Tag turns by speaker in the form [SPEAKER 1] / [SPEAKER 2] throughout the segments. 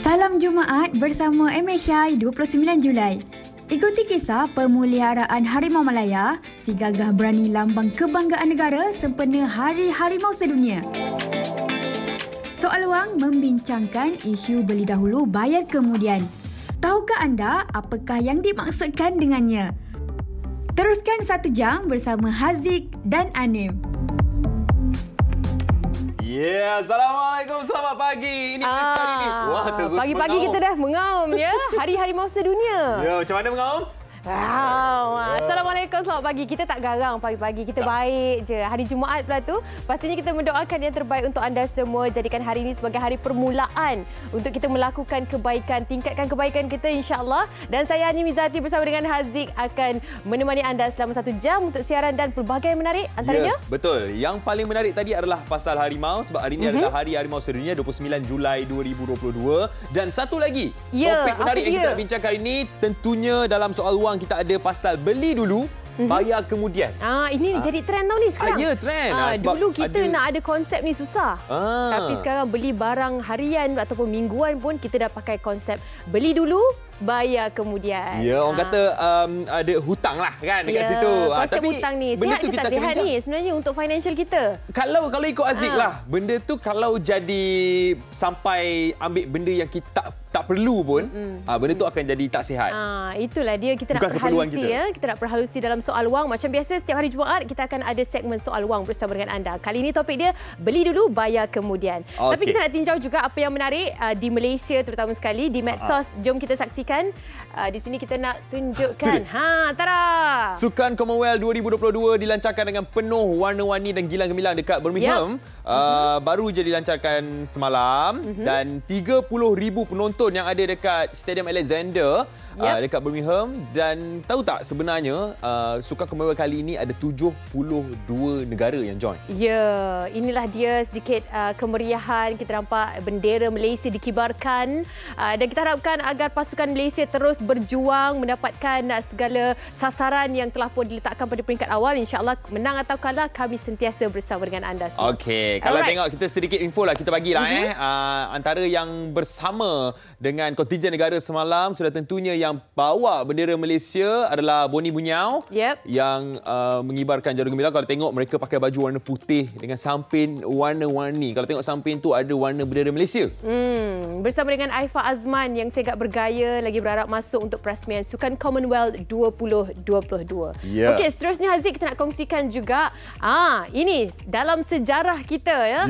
[SPEAKER 1] Salam Jumaat bersama MSI 29 Julai. Ikuti kisah pemeliharaan Harimau Malaya, si gagah berani lambang kebanggaan negara sempena Hari Harimau Sedunia. Soal Wang membincangkan isu beli dahulu bayar kemudian. Tahukah anda apakah yang dimaksudkan dengannya? Teruskan 1 jam bersama Haziq dan Anim.
[SPEAKER 2] Ya, Assalamualaikum, selamat pagi. Ini hari ini. Wah, terus
[SPEAKER 3] pagi-pagi kita dah mengaum ya. Hari Harimau Sedunia.
[SPEAKER 2] Ya, macam mana mengaum?
[SPEAKER 3] Wow. Assalamualaikum, selamat pagi. Kita tak garang pagi-pagi, kita baik je. Hari Jumaat pula tu, pastinya kita mendoakan yang terbaik untuk anda semua. Jadikan hari ini sebagai hari permulaan untuk kita melakukan kebaikan, tingkatkan kebaikan kita insya-Allah. Dan saya Ani Mizati bersama dengan Haziq akan menemani anda selama 1 jam untuk siaran dan pelbagai menarik antaranya.
[SPEAKER 2] Ya, betul. Yang paling menarik tadi adalah pasal harimau sebab hari ini adalah Hari Harimau Sedunia 29 Julai 2022 dan satu lagi topik menarik yang kita nak bincangkan hari ini tentunya dalam soal wang kita ada pasal beli dulu bayar kemudian.
[SPEAKER 3] Ini jadi trend tau ni sekarang.
[SPEAKER 2] Ya, trend.
[SPEAKER 3] Sebab dulu kita nak ada konsep ni susah. Tapi sekarang beli barang harian ataupun mingguan pun kita dah pakai konsep beli dulu bayar kemudian.
[SPEAKER 2] Ya, orang kata ada hutang lah kan dekat situ.
[SPEAKER 3] Konsep hutang ni sihat ke tak sihat ni sebenarnya untuk financial kita?
[SPEAKER 2] Kalau ikut Aziz lah, benda tu kalau jadi sampai ambil benda yang kita tak perlu pun, benda tu akan jadi tak sihat.
[SPEAKER 3] Itulah dia, kita nak perhalusi ya. Kita nak perhalusi dalam soal wang. Macam biasa setiap hari Jumaat kita akan ada segmen soal wang bersama dengan anda. Kali ini topik dia beli dulu bayar kemudian. Tapi kita nak tinjau juga apa yang menarik di Malaysia terutama sekali di medsos. Jom kita saksikan. Di sini kita nak tunjukkan. Tara. Sukan
[SPEAKER 2] Commonwealth 2022 dilancarkan dengan penuh warna-warni dan gilang gemilang dekat Birmingham. Baru je dilancarkan semalam dan 30,000 penonton yang ada dekat Stadium Alexander dekat Birmingham. Dan tahu tak sebenarnya Sukan Commonwealth kali ini ada 72 negara yang join.
[SPEAKER 3] Ya, inilah dia sedikit kemeriahan. Kita nampak bendera Malaysia dikibarkan dan kita harapkan agar pasukan Malaysia terus berjuang mendapatkan segala sasaran yang telah pun diletakkan pada peringkat awal. InsyaAllah menang atau kalah kami sentiasa bersama dengan anda semua.
[SPEAKER 2] Okey, kalau tengok kita sedikit info lah kita bagilah antara yang bersama dengan kontingen negara semalam sudah tentunya yang bawa bendera Malaysia adalah Boni Bunyau yang mengibarkan jarum gemilang. Kalau tengok mereka pakai baju warna putih dengan sampin warna-warni. Kalau tengok sampin tu ada warna bendera Malaysia.
[SPEAKER 3] Bersama dengan Aifa Azman yang segak bergaya lagi berharap masuk untuk perasmian Sukan Commonwealth 2022. Okey, seterusnya Haziq kita nak kongsikan juga ini dalam sejarah kita ya.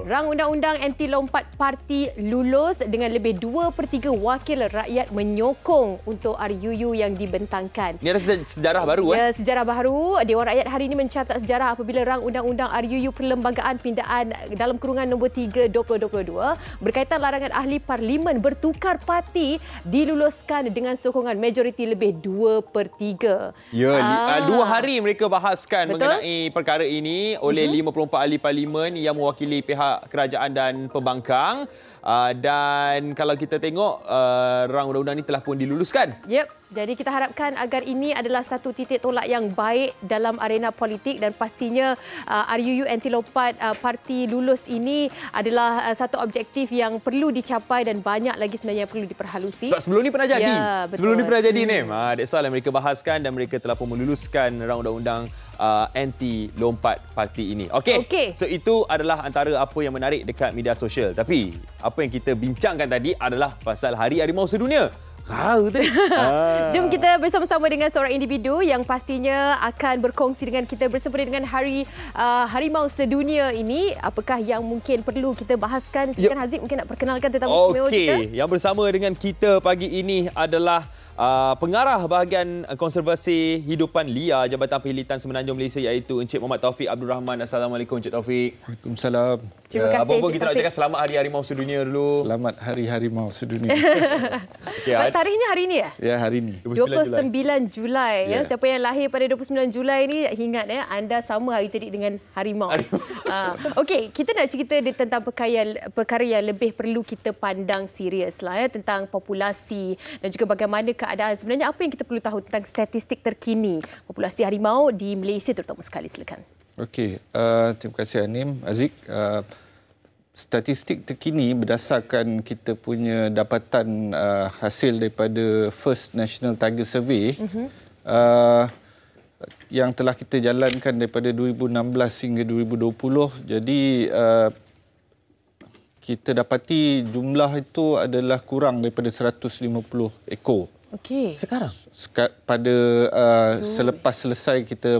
[SPEAKER 3] Rang undang-undang anti lompat parti lulus dengan lebih 2/3 wakil rakyat menyokong untuk RUU yang dibentangkan.
[SPEAKER 2] Ini ada sejarah baru
[SPEAKER 3] ya, sejarah baru. Dewan Rakyat hari ini mencatat sejarah apabila rang undang-undang RUU Perlembagaan Pindaan dalam kurungan nombor 3 2022 berkaitan larangan ahli parlimen bertukar parti diluluskan dengan sokongan majoriti lebih 2/3.
[SPEAKER 2] Ya, 2 hari mereka bahaskan mengenai perkara ini oleh 54 ahli parlimen yang mewakili pihak kerajaan dan pembangkang. Dan kalau kita tengok rang undang-undang ini telah pun diluluskan.
[SPEAKER 3] Jadi kita harapkan agar ini adalah satu titik tolak yang baik dalam arena politik dan pastinya RUU anti lompat parti lulus ini adalah satu objektif yang perlu dicapai dan banyak lagi sebenarnya yang perlu diperhalusi.
[SPEAKER 2] Sebab sebelum ni pernah jadi. Sebelum ni pernah jadi ni. That's why mereka bahaskan dan mereka telah pun meluluskan rang undang-undang anti lompat parti ini. Okey. So itu adalah antara apa yang menarik dekat media sosial. Tapi apa yang kita bincangkan tadi adalah pasal Hari Harimau Sedunia.
[SPEAKER 3] Jom kita bersama-sama dengan seorang individu yang pastinya akan berkongsi dengan kita bersama dengan Hari Harimau Sedunia ini. Apakah yang mungkin perlu kita bahaskan? Silakan Haziq mungkin nak perkenalkan tetamu istimewa kita.
[SPEAKER 2] Yang bersama dengan kita pagi ini adalah Pengarah Bahagian Konservasi Hidupan Liar Jabatan Penghilitan Semenanjung Malaysia iaitu Encik Muhammad Taufik Abdul Rahman. Assalamualaikum Encik Taufik.
[SPEAKER 4] Waalaikumsalam.
[SPEAKER 3] Terima kasih.
[SPEAKER 2] Apa-apa kita nak cakap selamat Hari Harimau Sedunia dulu.
[SPEAKER 4] Selamat Hari Harimau Sedunia.
[SPEAKER 3] Tarikhnya hari ini ya?
[SPEAKER 4] Ya, hari ini.
[SPEAKER 3] 29 Julai. Ya. Siapa yang lahir pada 29 Julai ni ingat ya, anda sama hari jadi dengan harimau. Okey, kita nak cerita tentang perkara yang lebih perlu kita pandang serius lah ya, tentang populasi dan juga bagaimana keadaan. Sebenarnya apa yang kita perlu tahu tentang statistik terkini populasi harimau di Malaysia terutama sekali, silakan.
[SPEAKER 4] Okey, terima kasih Anim, Aziq. statistik terkini berdasarkan kita punya dapatan hasil daripada First National Tiger Survey yang telah kita jalankan daripada 2016 hingga 2020. Jadi kita dapati jumlah itu adalah kurang daripada 150 ekor.
[SPEAKER 3] Okey.
[SPEAKER 2] Sekarang?
[SPEAKER 4] Pada selepas selesai kita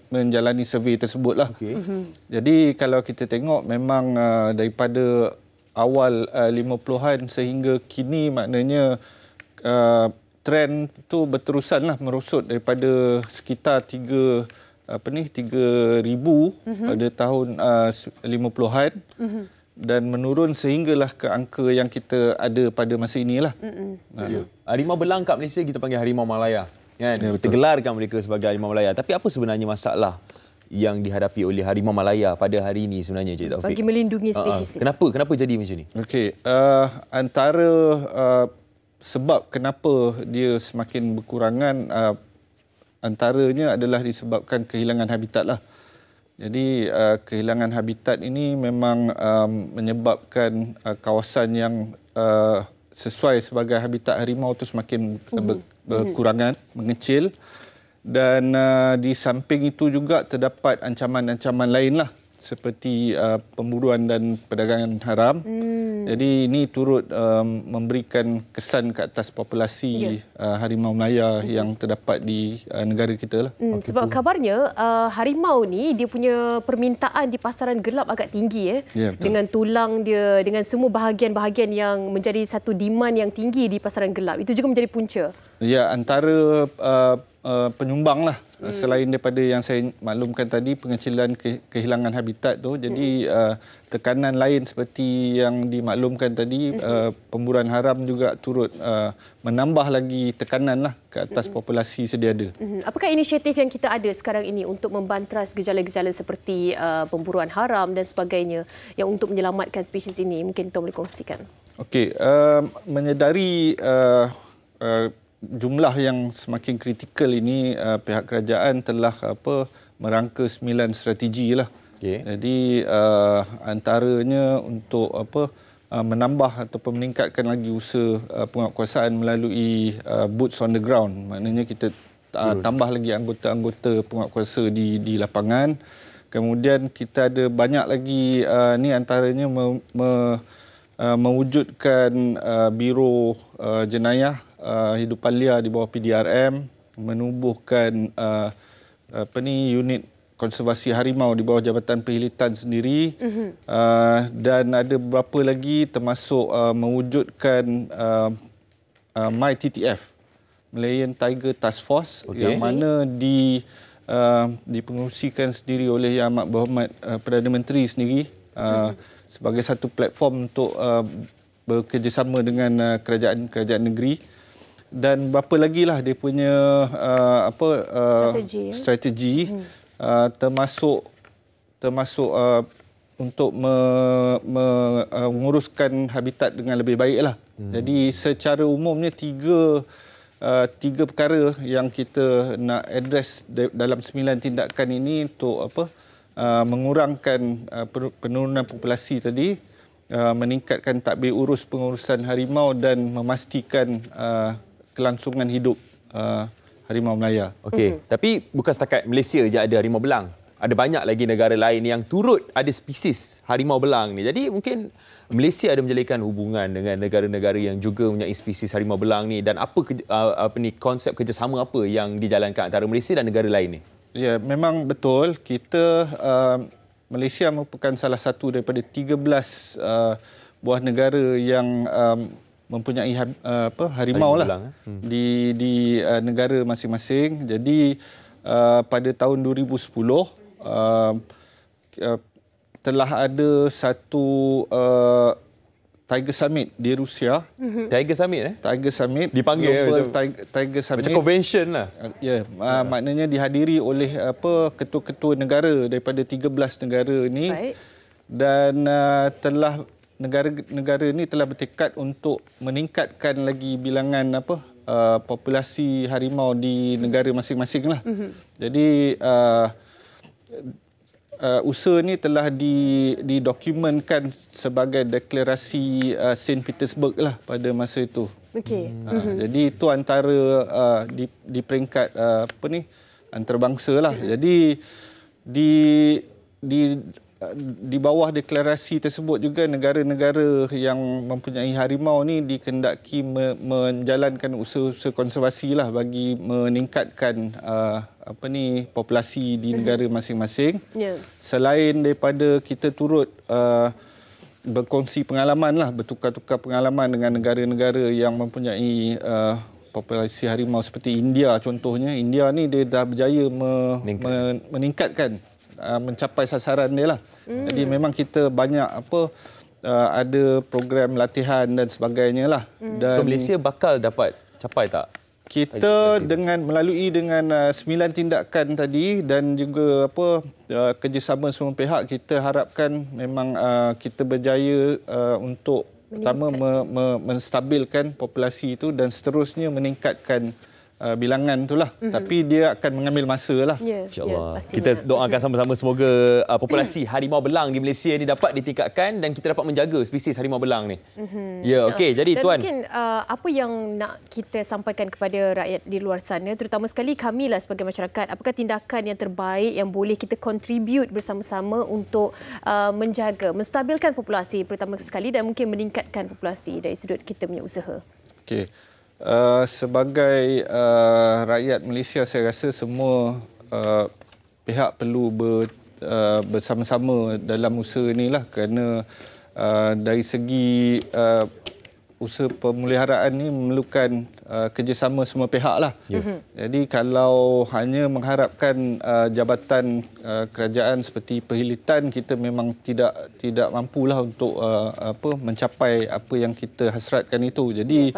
[SPEAKER 4] menjalani survei tersebutlah.
[SPEAKER 2] Okay.
[SPEAKER 4] Jadi kalau kita tengok memang daripada awal 50-an sehingga kini maknanya trend tu berterusanlah merosot daripada sekitar 3,000 pada tahun 50-an. Dan menurun sehinggalah ke angka yang kita ada pada masa inilah.
[SPEAKER 2] Harimau belang kat Malaysia kita panggil harimau Malaya. Kan? Ya, kita gelarkan mereka sebagai harimau Malaya. Tapi apa sebenarnya masalah yang dihadapi oleh harimau Malaya pada hari ini sebenarnya, Cik Taufik?
[SPEAKER 3] Bagi melindungi spesies ini.
[SPEAKER 2] Kenapa jadi macam ni?
[SPEAKER 4] Okey, antara sebab kenapa dia semakin berkurangan antaranya adalah disebabkan kehilangan habitat lah. Jadi kehilangan habitat ini memang menyebabkan kawasan yang sesuai sebagai habitat harimau itu semakin berkurangan, mengecil. Dan di samping itu juga terdapat ancaman-ancaman lain lah, seperti pemburuan dan perdagangan haram. Jadi ini turut memberikan kesan ke atas populasi harimau Malaya yang terdapat di negara kita lah.
[SPEAKER 3] Sebab kabarnya harimau ni dia punya permintaan di pasaran gelap agak tinggi dengan tulang dia, dengan semua bahagian-bahagian yang menjadi satu demand yang tinggi di pasaran gelap. Itu juga menjadi punca.
[SPEAKER 4] Ya, antara penyumbang lah. Selain daripada yang saya maklumkan tadi, pengecilan kehilangan habitat tu, jadi tekanan lain seperti yang dimaklumkan tadi, pemburuan haram juga turut menambah lagi tekanan lah ke atas populasi sedia ada.
[SPEAKER 3] Apakah inisiatif yang kita ada sekarang ini untuk membantras gejala-gejala seperti pemburuan haram dan sebagainya yang untuk menyelamatkan spesies ini? Mungkin Tom boleh kongsikan. Okey,
[SPEAKER 4] menyedari jumlah yang semakin kritikal ini, pihak kerajaan telah merangka 9 strategi lah. Okay. Jadi antaranya untuk menambah ataupun meningkatkan lagi usaha penguatkuasaan melalui boots on the ground. Maknanya kita tambah lagi anggota-anggota penguatkuasa di lapangan. Kemudian kita ada banyak lagi ni antaranya mewujudkan biro jenayah hidupan liar di bawah PDRM, menubuhkan unit konservasi harimau di bawah Jabatan Perhilitan sendiri, dan ada beberapa lagi termasuk mewujudkan MyTTF, Malayan Tiger Task Force, yang mana dipengerusikan sendiri oleh Yang Amat Berhormat Perdana Menteri sendiri sebagai satu platform untuk bekerjasama dengan kerajaan negeri. Dan berapa lagi lah dia punya strategi termasuk untuk menguruskan habitat dengan lebih baik lah. Jadi secara umumnya tiga perkara yang kita nak address dalam 9 tindakan ini untuk mengurangkan penurunan populasi tadi, meningkatkan tadbir urus pengurusan harimau dan memastikan kelangsungan hidup harimau Malaya.
[SPEAKER 2] Okey, tapi bukan setakat Malaysia je ada harimau belang. Ada banyak lagi negara lain yang turut ada spesies harimau belang ni. Jadi mungkin Malaysia ada menjalinkan hubungan dengan negara-negara yang juga mempunyai spesies harimau belang ni, dan konsep kerjasama apa yang dijalankan antara Malaysia dan negara lain ni?
[SPEAKER 4] Ya, memang betul. Kita Malaysia merupakan salah satu daripada 13 buah negara yang mempunyai harimau lah di negara masing-masing. Jadi pada tahun 2010 telah ada satu Tiger Summit di Rusia.
[SPEAKER 2] Tiger Summit
[SPEAKER 4] Tiger Summit
[SPEAKER 2] dipanggil
[SPEAKER 4] Global Tiger Summit.
[SPEAKER 2] Macam convention lah.
[SPEAKER 4] Ya, maknanya dihadiri oleh ketua-ketua negara daripada 13 negara ini. Baik. Dan negara-negara ini telah bertekad untuk meningkatkan lagi bilangan populasi harimau di negara masing-masing lah. Jadi usaha ni telah didokumentkan sebagai deklarasi Saint Petersburg lah pada masa itu.
[SPEAKER 3] Okey.
[SPEAKER 4] Jadi itu antara di peringkat antarabangsa lah. Jadi di bawah deklarasi tersebut juga negara-negara yang mempunyai harimau ni dikendaki menjalankan usaha-usaha konservasi lah bagi meningkatkan populasi di negara masing-masing. Selain daripada kita turut berkongsi pengalaman lah, bertukar-tukar pengalaman dengan negara-negara yang mempunyai populasi harimau seperti India contohnya. India ni dia dah berjaya meningkatkan, mencapai sasaran dia lah. Jadi memang kita banyak ada program latihan dan sebagainya lah. Dan
[SPEAKER 2] so Malaysia bakal dapat capai tak?
[SPEAKER 4] Kita melalui 9 tindakan tadi dan juga kerjasama semua pihak, kita harapkan memang kita berjaya untuk pertama menstabilkan populasi itu dan seterusnya meningkatkan bilangan itulah. Tapi dia akan mengambil masa lah.
[SPEAKER 2] InsyaAllah. Kita doakan sama-sama semoga populasi harimau belang di Malaysia ni dapat ditingkatkan dan kita dapat menjaga spesies harimau belang ni. Okey. Jadi
[SPEAKER 3] dan
[SPEAKER 2] Tuan,
[SPEAKER 3] mungkin apa yang nak kita sampaikan kepada rakyat di luar sana, terutama sekali kamilah sebagai masyarakat, apakah tindakan yang terbaik yang boleh kita contribute bersama-sama untuk menjaga, menstabilkan populasi pertama sekali dan mungkin meningkatkan populasi dari sudut kita punya usaha?
[SPEAKER 4] Okey. Sebagai rakyat Malaysia, saya rasa semua pihak perlu bersama-sama dalam usaha inilah, kerana dari segi usaha pemeliharaan ni memerlukan kerjasama semua pihak lah. Jadi kalau hanya mengharapkan jabatan kerajaan seperti perkhidmatan, kita memang tidak mampulah untuk mencapai apa yang kita hasratkan itu. Jadi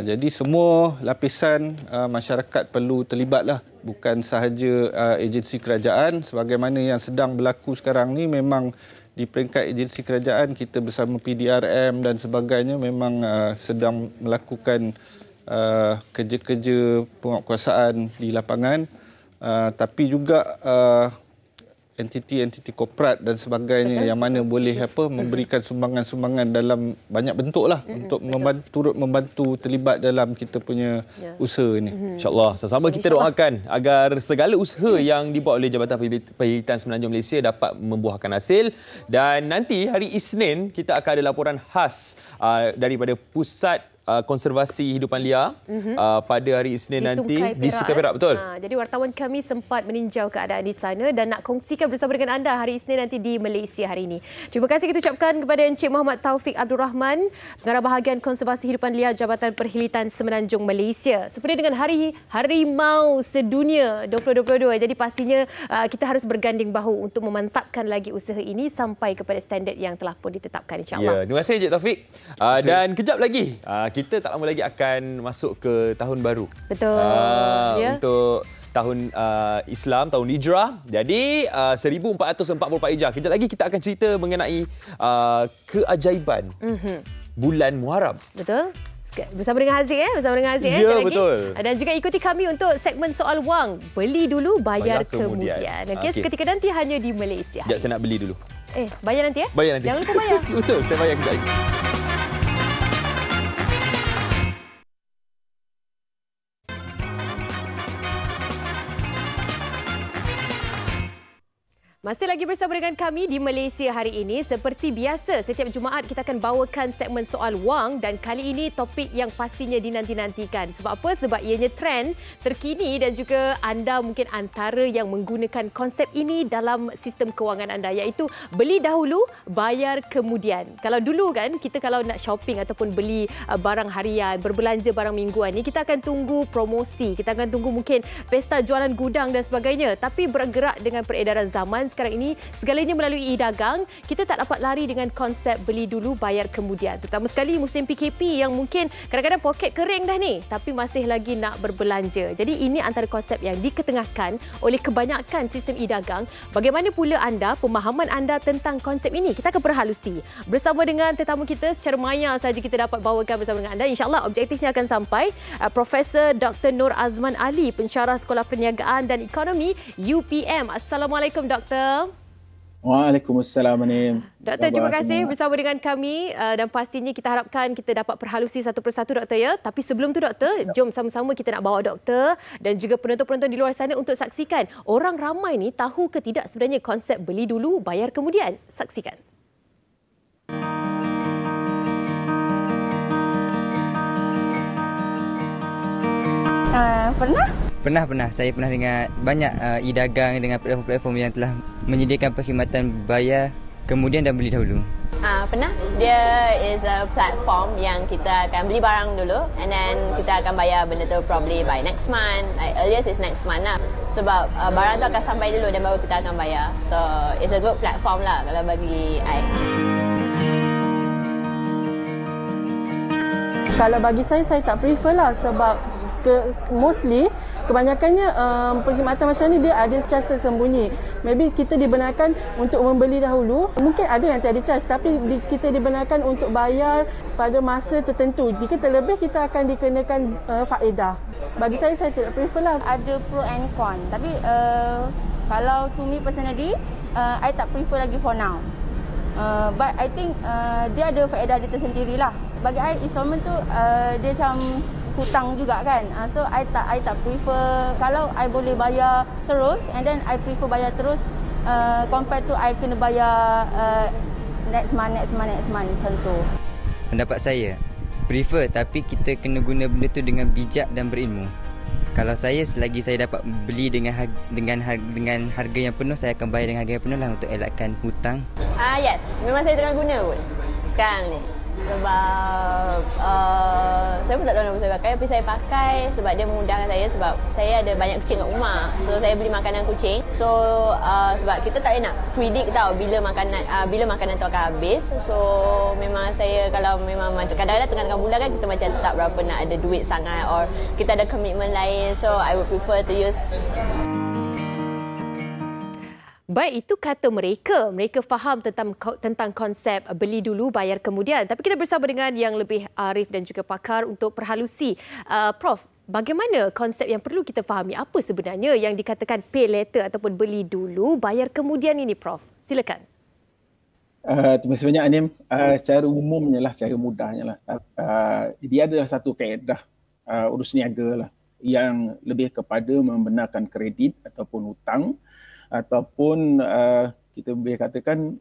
[SPEAKER 4] jadi semua lapisan masyarakat perlu terlibatlah, bukan sahaja agensi kerajaan. Sebagaimana yang sedang berlaku sekarang ni, memang di peringkat agensi kerajaan kita bersama PDRM dan sebagainya memang sedang melakukan kerja-kerja penguatkuasaan di lapangan, tapi juga entiti-entiti korporat dan sebagainya yang mana boleh memberikan sumbangan-sumbangan dalam banyak bentuk lah untuk membantu terlibat dalam kita punya usaha ini.
[SPEAKER 2] InsyaAllah sama-sama kita doakan agar segala usaha yang dibuat oleh Jabatan Perkhidmatan Semenanjung Malaysia dapat membuahkan hasil. Dan nanti hari Isnin kita akan ada laporan khas daripada Pusat Konservasi Hidupan Liar pada hari Isnin nanti di Sungai Perak, betul.
[SPEAKER 3] Jadi wartawan kami sempat meninjau keadaan di sana dan nak kongsikan bersama dengan anda hari Isnin nanti di Malaysia hari ini. Terima kasih kita ucapkan kepada Encik Muhammad Taufik Abdul Rahman, Pengarah Bahagian Konservasi Hidupan Liar Jabatan Perkhidmatan Semenanjung Malaysia. Seperti dengan Hari Harimau Sedunia 2022. Jadi pastinya kita harus berganding bahu untuk memantapkan lagi usaha ini sampai kepada standard yang telah pun ditetapkan, insya-Allah.
[SPEAKER 2] Terima kasih Encik Taufik. Dan kejap lagi kita tak lama lagi akan masuk ke tahun baru.
[SPEAKER 3] Betul.
[SPEAKER 2] Untuk tahun Islam, tahun Hijrah. Jadi 1444 Hijrah. Kejap lagi kita akan cerita mengenai keajaiban bulan Muharram.
[SPEAKER 3] Betul. Bersama dengan Haziq bersama dengan Haziq
[SPEAKER 2] ya, betul.
[SPEAKER 3] Dan juga ikuti kami untuk segmen soal wang. Beli dulu, bayar kemudian. Okey, seketika nanti hanya di Malaysia.
[SPEAKER 2] Sekejap, saya nak beli dulu.
[SPEAKER 3] Bayar nanti
[SPEAKER 2] Bayar nanti.
[SPEAKER 3] Jangan lupa bayar.
[SPEAKER 2] Betul, saya bayar kejap lagi.
[SPEAKER 3] Masih lagi bersama dengan kami di Malaysia hari ini. Seperti biasa, setiap Jumaat kita akan bawakan segmen soal wang dan kali ini topik yang pastinya dinanti-nantikan. Sebab apa? Sebab ianya trend terkini dan juga anda mungkin antara yang menggunakan konsep ini dalam sistem kewangan anda, iaitu beli dahulu, bayar kemudian. Kalau dulu kan, kita kalau nak shopping ataupun beli barang harian, berbelanja barang mingguan ni, kita akan tunggu promosi, kita akan tunggu mungkin pesta jualan gudang dan sebagainya. Tapi bergerak dengan peredaran zaman sekarang ini, segalanya melalui e-dagang, kita tak dapat lari dengan konsep beli dulu, bayar kemudian. Terutama sekali musim PKP yang mungkin kadang-kadang poket kering dah ni, tapi masih lagi nak berbelanja. Jadi ini antara konsep yang diketengahkan oleh kebanyakan sistem e-dagang. Bagaimana pula anda, pemahaman anda tentang konsep ini? Kita akan berhalusi bersama dengan tetamu kita secara maya saja kita dapat bawakan bersama dengan anda. InsyaAllah objektifnya akan sampai. Profesor Dr. Nur Azman Ali, pensyarah Sekolah Perniagaan dan Ekonomi UPM. Assalamualaikum, Doktor.
[SPEAKER 5] Waalaikumsalam, Anim.
[SPEAKER 3] Doktor, terima kasih bersama dengan kami dan pastinya kita harapkan kita dapat perhalusi satu persatu, Doktor, ya. Tapi sebelum tu, Doktor, jom sama-sama kita nak bawa Doktor dan juga penonton-penonton di luar sana untuk saksikan orang ramai ni tahu ke tidak sebenarnya konsep beli dulu, bayar kemudian. Saksikan.
[SPEAKER 6] Pernah. Saya pernah dengar banyak e-dagang dengan platform-platform yang telah menyediakan perkhidmatan bayar kemudian dan beli dahulu.
[SPEAKER 7] Pernah. Dia is a platform yang kita akan beli barang dulu and then kita akan bayar benda tu probably by next month. Earliest is next month lah. Sebab barang tu akan sampai dulu dan baru kita akan bayar. So, it's a good platform lah kalau bagi I.
[SPEAKER 8] Kalau bagi saya tak prefer lah sebab mostly kebanyakannya perkhidmatan macam ni dia ada charge tersembunyi. Maybe kita dibenarkan untuk membeli dahulu. Mungkin ada yang tiada charge tapi kita dibenarkan untuk bayar pada masa tertentu. Jika terlebih kita akan dikenakan faedah. Bagi saya tidak prefer lah.
[SPEAKER 9] Ada pro and con. Tapi kalau to me personally, I tak prefer lagi for now. But I think dia ada faedah dia tersendiri lah. Bagi I, installment tu dia macam hutang juga kan. So I tak prefer. Kalau I boleh bayar terus and then I prefer bayar terus compared to I kena bayar next month macam tu.
[SPEAKER 6] Pendapat saya, prefer tapi kita kena guna benda tu dengan bijak dan berilmu. Kalau saya, selagi saya dapat beli dengan harga yang penuh, saya akan bayar dengan harga yang penuh lah untuk elakkan hutang.
[SPEAKER 7] Yes, memang saya tengah guna pun sekarang ni. Sebab saya pun tak tahu nama saya pakai, tapi saya pakai sebab dia memudahkan saya. Sebab saya ada banyak kucing kat rumah, so saya beli makanan kucing. So sebab kita tak nak predict tahu bila makanan tu akan habis. So memang saya, kalau memang macam kadang-kadang tengah-tengah bulan kan, kita macam tak berapa nak ada duit sangat or kita ada komitmen lain, so I would prefer to use.
[SPEAKER 3] Baik, itu kata mereka. Mereka faham tentang konsep beli dulu, bayar kemudian. Tapi kita bersama dengan yang lebih arif dan juga pakar untuk perhalusi. Prof, bagaimana konsep yang perlu kita fahami? Apa sebenarnya yang dikatakan pay later ataupun beli dulu, bayar kemudian ini, Prof? Silakan.
[SPEAKER 5] Terima kasih banyak, Anim. Secara umumnya lah, secara mudahnya lah. Dia adalah satu kaedah urus niaga lah yang lebih kepada membenarkan kredit ataupun hutang, ataupun kita boleh katakan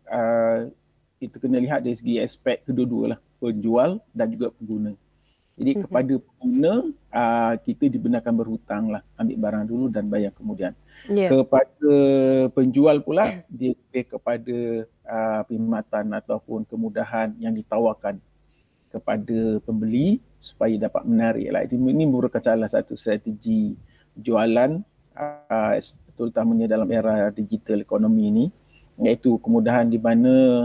[SPEAKER 5] kita kena lihat dari segi aspek kedua-dua lah, penjual dan juga pengguna. Jadi kepada pengguna kita dibenarkan berhutang lah, ambil barang dulu dan bayar kemudian. Kepada penjual pula dia lebih kepada perkhidmatan ataupun kemudahan yang ditawarkan kepada pembeli supaya dapat menarik lah. Ini merupakan salah satu strategi jualan terutamanya dalam era digital ekonomi ini, iaitu kemudahan di mana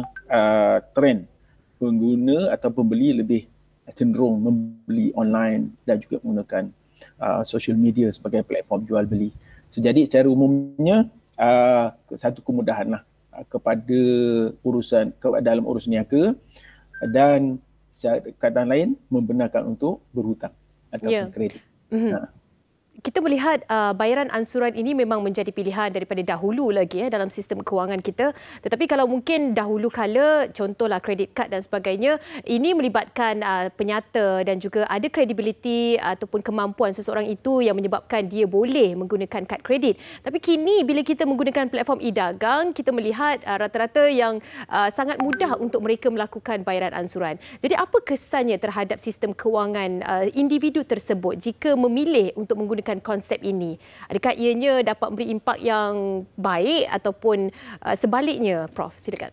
[SPEAKER 5] trend pengguna atau pembeli lebih cenderung membeli online dan juga menggunakan social media sebagai platform jual beli. So, jadi secara umumnya satu kemudahan lah kepada dalam urus niaga, dan kata lain membenarkan untuk berhutang ataupun kredit.
[SPEAKER 3] Kita melihat bayaran ansuran ini memang menjadi pilihan daripada dahulu lagi dalam sistem kewangan kita. Tetapi kalau mungkin dahulu kala, contohlah kredit kad dan sebagainya, ini melibatkan penyata dan juga ada kredibiliti ataupun kemampuan seseorang itu yang menyebabkan dia boleh menggunakan kad kredit. Tapi kini bila kita menggunakan platform e-dagang, kita melihat rata-rata yang sangat mudah untuk mereka melakukan bayaran ansuran. Jadi apa kesannya terhadap sistem kewangan individu tersebut jika memilih untuk menggunakan konsep ini? Adakah ianya dapat memberi impak yang baik ataupun sebaliknya, Prof? Silakan.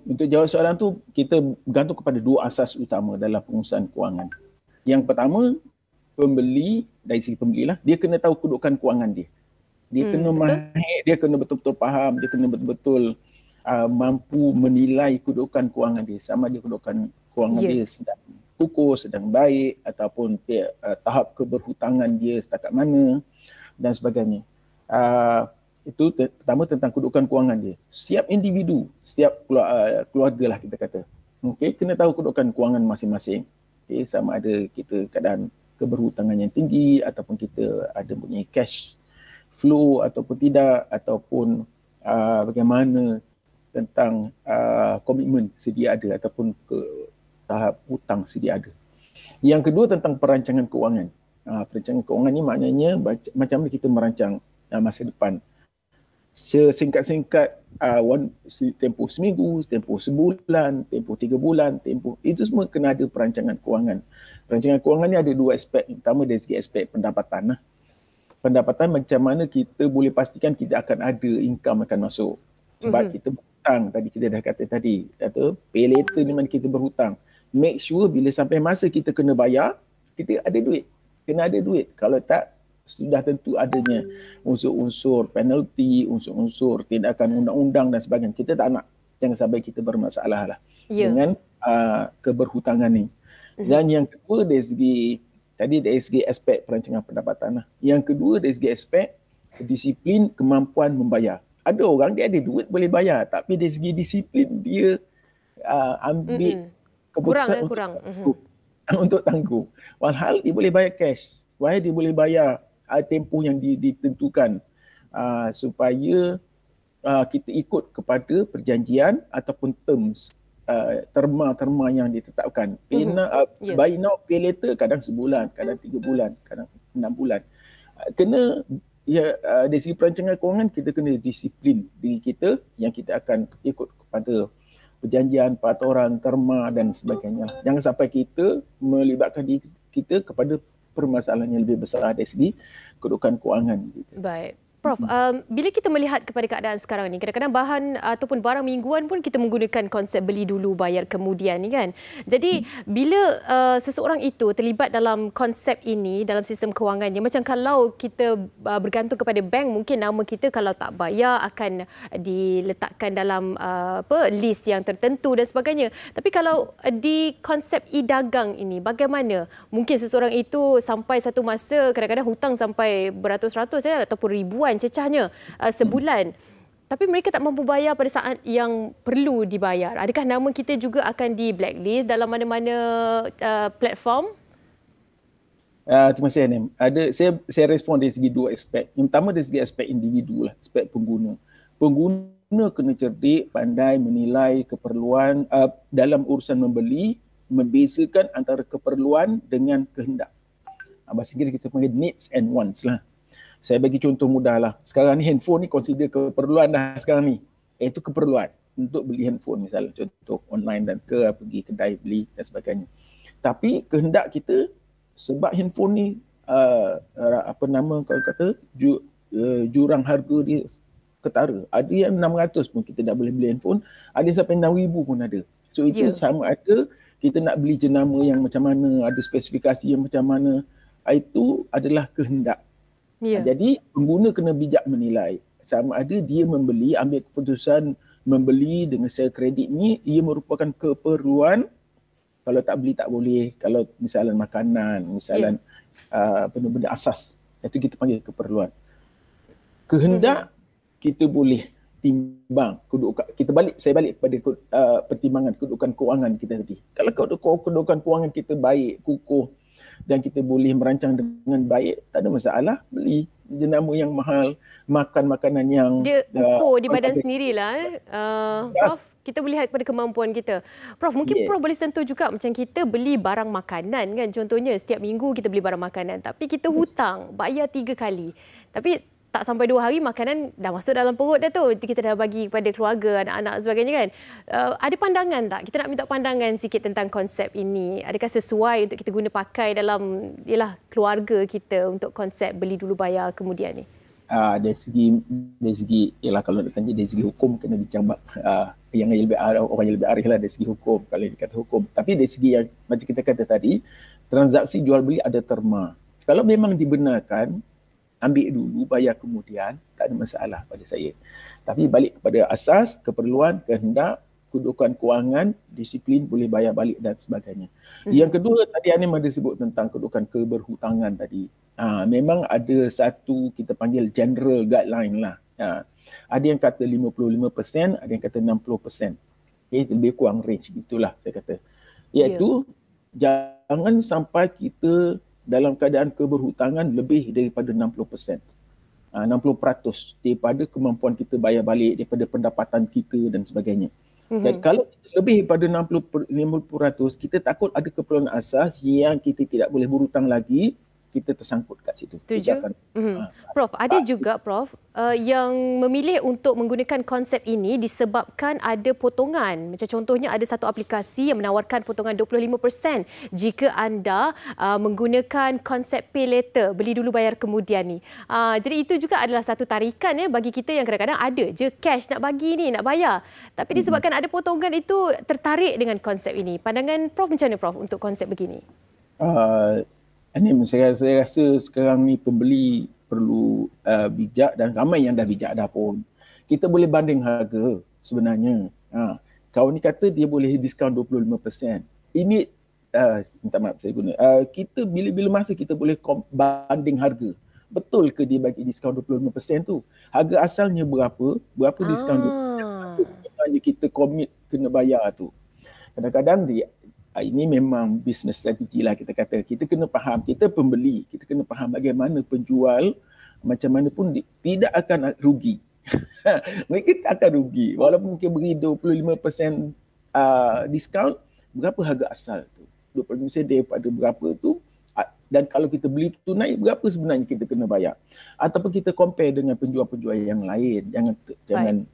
[SPEAKER 5] Untuk jawab soalan tu, kita bergantung kepada dua asas utama dalam pengurusan kewangan. Yang pertama, pembeli, dari segi pembeli lah, dia kena tahu kedudukan kewangan dia. Dia kena mahir, dia kena betul-betul faham, dia kena betul-betul mampu menilai kedudukan kewangan dia. Sama dia kedudukan kewangan dia sedang kukuh, sedang baik, ataupun tahap keberhutangan dia setakat mana dan sebagainya. Itu pertama tentang kedudukan kewangan dia. Setiap individu, setiap keluarga lah kita kata, kena tahu kedudukan kewangan masing-masing. Sama ada kita keadaan keberhutangan yang tinggi ataupun kita ada punya cash flow ataupun tidak, ataupun bagaimana tentang komitmen sedia ada ataupun ke tahap hutang sedia ada. Yang kedua tentang perancangan keuangan. Perancangan keuangan ni maknanya macam mana kita merancang masa depan. Sesingkat-singkat tempoh seminggu, tempoh sebulan, tempoh 3 bulan, tempoh itu semua kena ada perancangan keuangan. Perancangan keuangan ni ada 2 aspek. Yang pertama dari segi aspek pendapatan. Pendapatan macam mana kita boleh pastikan kita akan ada income akan masuk. Sebab kita berhutang, tadi kita dah kata tadi. Kata pay later ni mana kita berhutang. Make sure bila sampai masa kita kena bayar, kita ada duit. Kena ada duit. Kalau tak, sudah tentu adanya unsur-unsur penalti, unsur-unsur tindakan undang-undang dan sebagainya. Kita tak nak. Jangan sampai kita bermasalah lah dengan keberhutangan ni. Dan yang kedua dari segi aspek perancangan pendapatan lah. Yang kedua dari segi aspek disiplin kemampuan membayar. Ada orang dia ada duit boleh bayar, tapi dari segi disiplin dia ambil keputusan untuk tangguh. Walhal dia boleh bayar cash. Walhal dia boleh bayar tempoh yang ditentukan supaya kita ikut kepada perjanjian ataupun terms terma yang ditetapkan. Buy now, pay later kadang sebulan, kadang 3 bulan, kadang 6 bulan. Kena dari segi perancangan kewangan kita kena disiplin diri kita yang kita akan ikut kepada perjanjian, peraturan, terma dan sebagainya. Jangan sampai kita melibatkan diri kita kepada permasalahan yang lebih besar dari segi kedudukan kewangan.
[SPEAKER 3] Baik. Prof, bila kita melihat kepada keadaan sekarang ni, kadang-kadang bahan ataupun barang mingguan pun kita menggunakan konsep beli dulu bayar kemudian ni kan. Jadi bila seseorang itu terlibat dalam konsep ini dalam sistem kewangannya, macam kalau kita bergantung kepada bank, mungkin nama kita kalau tak bayar akan diletakkan dalam list yang tertentu dan sebagainya. Tapi kalau di konsep e-dagang ini, bagaimana? Mungkin seseorang itu sampai satu masa kadang-kadang hutang sampai beratus-ratus ataupun ribuan cecahnya sebulan. Tapi mereka tak mampu bayar pada saat yang perlu dibayar. Adakah nama kita juga akan di blacklist dalam mana-mana platform?
[SPEAKER 5] Terima kasih Anim. Saya respon dari segi 2 aspek. Yang pertama dari segi aspek individu lah, aspek pengguna. Pengguna kena cerdik, pandai menilai keperluan dalam urusan membeli, membezakan antara keperluan dengan kehendak. Bahasa Inggeris kita panggil needs and wants lah. Saya bagi contoh mudah lah. Sekarang ni handphone ni consider keperluan dah sekarang ni. Itu keperluan untuk beli handphone misalnya. Contoh online dan pergi kedai beli dan sebagainya. Tapi kehendak kita sebab handphone ni kalau kata jurang harga dia ketara. Ada yang 600 pun kita dah boleh beli handphone. Ada sampai 6,000 pun ada. So itu sama ada kita nak beli jenama yang macam mana, ada spesifikasi yang macam mana. Itu adalah kehendak. Jadi pengguna kena bijak menilai sama ada dia ambil keputusan membeli dengan secara kredit ni ia merupakan keperluan. Kalau tak beli tak boleh. Kalau misalnya makanan, misalnya benda-benda asas, itu kita panggil keperluan. Kehendak kita boleh timbang saya balik pada pertimbangan kedudukan kewangan kita tadi. Kalau kedudukan kewangan kita baik, kukuh dan kita boleh merancang dengan baik, tak ada masalah beli jenama yang mahal, makan makanan yang
[SPEAKER 3] dia ukur di badan sendirilah. Prof, kita melihat pada kemampuan kita. Prof, mungkin Prof boleh sentuh juga macam kita beli barang makanan kan. Contohnya setiap minggu kita beli barang makanan tapi kita hutang, bayar 3 kali. Tapi tak sampai 2 hari makanan dah masuk dalam perut dah tu. Kita dah bagi kepada keluarga, anak-anak sebagainya kan. Ada pandangan tak? Kita nak minta pandangan sikit tentang konsep ini. Adakah sesuai untuk kita guna pakai dalam keluarga kita untuk konsep beli dulu bayar kemudian ni?
[SPEAKER 5] Dari segi kalau nak tanya dari segi hukum kena bincang yang lebih orang yang lebih arif lah dari segi hukum kalau kata hukum. Tapi dari segi yang macam kita kata tadi, transaksi jual beli ada terma. Kalau memang dibenarkan, ambil dulu, bayar kemudian, tak ada masalah pada saya. Tapi balik kepada asas, keperluan, kehendak, kedudukan kewangan, disiplin, boleh bayar balik dan sebagainya. Yang kedua, tadi Anim ada sebut tentang kedudukan keberhutangan tadi. Memang ada satu kita panggil general guideline lah. Ada yang kata 55%, ada yang kata 60%. Okay, lebih kurang range, itulah saya kata. Iaitu, jangan sampai kita dalam keadaan keberhutangan lebih daripada 60%. 60% daripada kemampuan kita bayar balik, daripada pendapatan kita dan sebagainya. Dan kalau lebih daripada 50%, kita takut ada keperluan asas yang kita tidak boleh berhutang lagi, kita tersangkut kat situ.
[SPEAKER 3] Setuju. Prof, ada juga Prof yang memilih untuk menggunakan konsep ini disebabkan ada potongan. Macam contohnya ada satu aplikasi yang menawarkan potongan 25% jika anda menggunakan konsep pay later, beli dulu bayar kemudian ni. Jadi itu juga adalah satu tarikan bagi kita yang kadang-kadang ada je cash nak bagi ni, nak bayar. Tapi disebabkan ada potongan itu tertarik dengan konsep ini. Pandangan Prof macam mana Prof untuk konsep begini?
[SPEAKER 5] Saya rasa sekarang ni pembeli perlu bijak dan ramai yang dah bijak dah pun. Kita boleh banding harga sebenarnya. Kawan ni kata dia boleh diskaun 25%. Ini, minta maaf saya guna. Kita bila masa kita boleh banding harga. Betul ke dia bagi diskaun 25% tu? Harga asalnya berapa diskaun 25%? Sebenarnya kita komit kena bayar tu. Kadang-kadang ini memang business strategy lah kita kata. Kita kena faham, kita pembeli, kita kena faham bagaimana penjual macam mana pun tidak akan rugi. Mereka tak akan rugi. Walaupun mungkin beri 25% diskaun, berapa harga asal tu? 25% daripada berapa tu? Dan kalau kita beli tu naik, berapa sebenarnya kita kena bayar? Ataupun kita compare dengan penjual-penjual yang lain. Jangan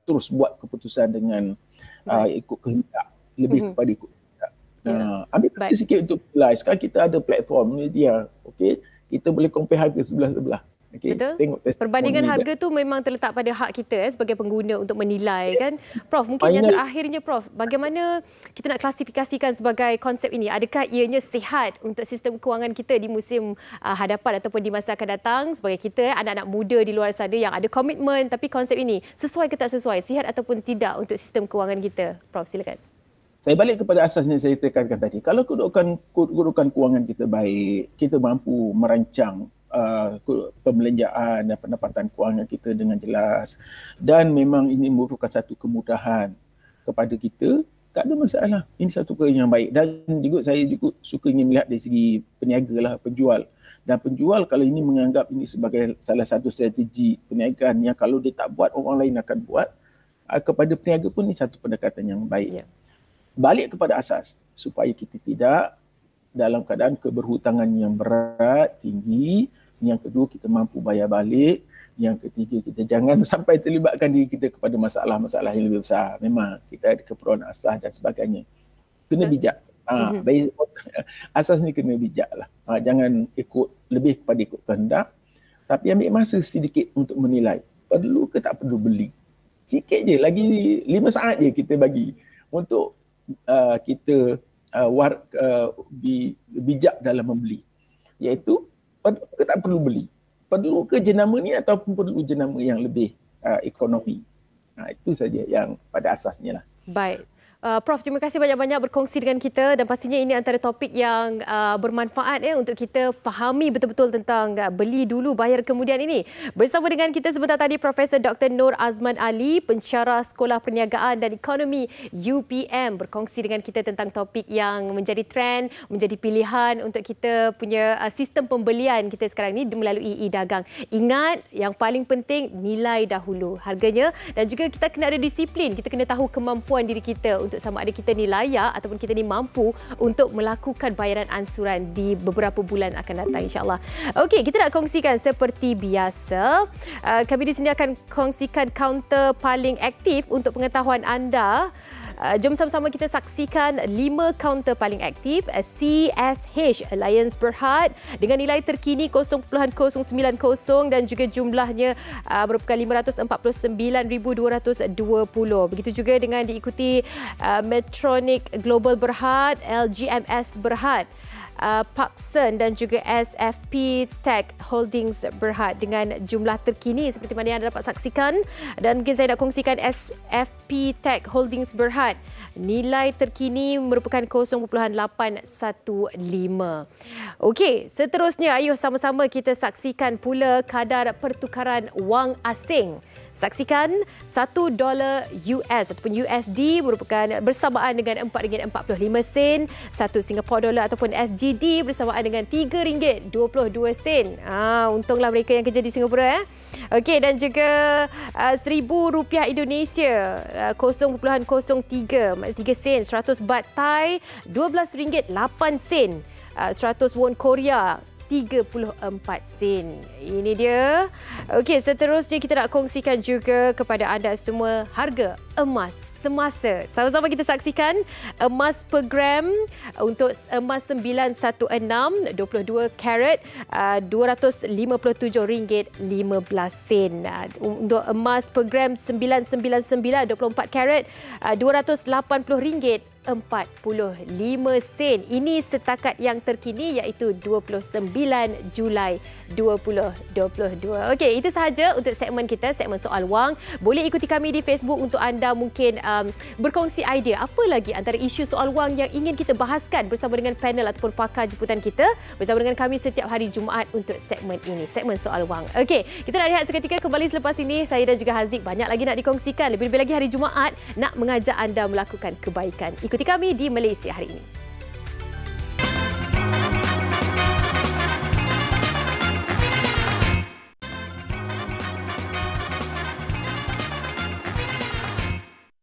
[SPEAKER 5] terus buat keputusan dengan ikut kehendak. Lebih kepada ikut ambil masa sikit untuk apply. Sekarang kita ada platform media. Okay? Kita boleh compare harga sebelah-sebelah. Okay?
[SPEAKER 3] Betul.
[SPEAKER 5] Tengok
[SPEAKER 3] perbandingan harga tu memang terletak pada hak kita sebagai pengguna untuk menilai kan. Prof, mungkin yang terakhirnya Prof, bagaimana kita nak klasifikasikan sebagai konsep ini? Adakah ianya sihat untuk sistem kewangan kita di musim hadapan ataupun di masa akan datang sebagai kita anak-anak muda di luar sana yang ada komitmen, tapi konsep ini sesuai ke tak sesuai, sihat ataupun tidak untuk sistem kewangan kita? Prof, silakan.
[SPEAKER 5] Saya balik kepada asasnya saya tekankan tadi. Kalau kedudukan kewangan kita baik, kita mampu merancang pembelanjaan dan pendapatan kewangan kita dengan jelas, dan memang ini merupakan satu kemudahan kepada kita, tak ada masalah. Ini satu perkara yang baik. Dan juga saya juga suka ingin melihat dari segi peniaga lah, penjual. Dan penjual kalau ini menganggap ini sebagai salah satu strategi perniagaan yang kalau dia tak buat, orang lain akan buat, kepada peniaga pun ini satu pendekatan yang baik. Ya. Balik kepada asas supaya kita tidak dalam keadaan keberhutangan yang berat, tinggi. Yang kedua, kita mampu bayar balik. Yang ketiga, kita jangan sampai terlibatkan diri kita kepada masalah-masalah yang lebih besar. Memang kita ada keperluan asas dan sebagainya. Kena bijak. Asas ni kena bijak lah. Jangan lebih kepada ikut kehendak. Tapi ambil masa sedikit untuk menilai. Perlu ke tak perlu beli? Sikit je, lagi 5 saat je kita bagi untuk kita bijak dalam membeli, iaitu perlu ke tak perlu beli, perlu ke jenama ni ataupun perlu jenama yang lebih ekonomi. Itu saja yang pada asasnya lah.
[SPEAKER 3] Baik. Prof, terima kasih banyak-banyak berkongsi dengan kita dan pastinya ini antara topik yang bermanfaat untuk kita fahami betul-betul tentang beli dulu bayar kemudian ini. Bersama dengan kita sebentar tadi Profesor Dr. Nur Azman Ali, pensyarah Sekolah Perniagaan dan Ekonomi UPM, berkongsi dengan kita tentang topik yang menjadi trend, menjadi pilihan untuk kita punya sistem pembelian kita sekarang ini melalui e-dagang. Ingat, yang paling penting nilai dahulu harganya, dan juga kita kena ada disiplin, kita kena tahu kemampuan diri kita untuk sama ada kita ni layak ataupun kita ni mampu untuk melakukan bayaran ansuran di beberapa bulan akan datang, insyaAllah. Okey, kita nak kongsikan seperti biasa. Kami di sini akan kongsikan kaunter paling aktif untuk pengetahuan anda. Jom sama-sama kita saksikan 5 kaunter paling aktif CSH Alliance Berhad dengan nilai terkini 0.090 dan juga jumlahnya merupakan 549,220. Begitu juga dengan diikuti Medtronic Global Berhad, LGMS Berhad, Paksen dan juga SFP Tech Holdings Berhad dengan jumlah terkini seperti mana yang anda dapat saksikan. Dan mungkin saya nak kongsikan SFP Tech Holdings Berhad, nilai terkini merupakan 0.815. Okey, seterusnya ayo sama-sama kita saksikan pula kadar pertukaran wang asing. Saksikan $1 US ataupun USD merupakan bersamaan dengan RM4.45, 1 Singapore dollar ataupun SGD SGD bersamaan dengan RM3.22. Untunglah mereka yang kerja di Singapura. Okey, dan juga RM1,000 Indonesia 0.03 sen. 100 baht Thai RM12.08. 100 won Korea 34 sen. Ini dia. Okey, seterusnya kita nak kongsikan juga kepada anda semua harga emas semasa. Sama-sama kita saksikan emas per gram untuk emas 916 22 karat RM257.15. Untuk emas per gram 999 24 karat RM280.45. Ini setakat yang terkini iaitu 29 Julai 2022. Okey, itu sahaja untuk segmen kita, segmen Soal Wang. Boleh ikuti kami di Facebook untuk anda mungkin berkongsi idea apa lagi antara isu soal wang yang ingin kita bahaskan bersama dengan panel ataupun pakar jemputan kita bersama dengan kami setiap hari Jumaat untuk segmen ini, segmen Soal Wang. Okey, kita nak rehat seketika, kembali selepas ini. Saya dan juga Haziq banyak lagi nak dikongsikan. Lebih-lebih lagi hari Jumaat nak mengajak anda melakukan kebaikan. Ikuti kami di Malaysia hari ini.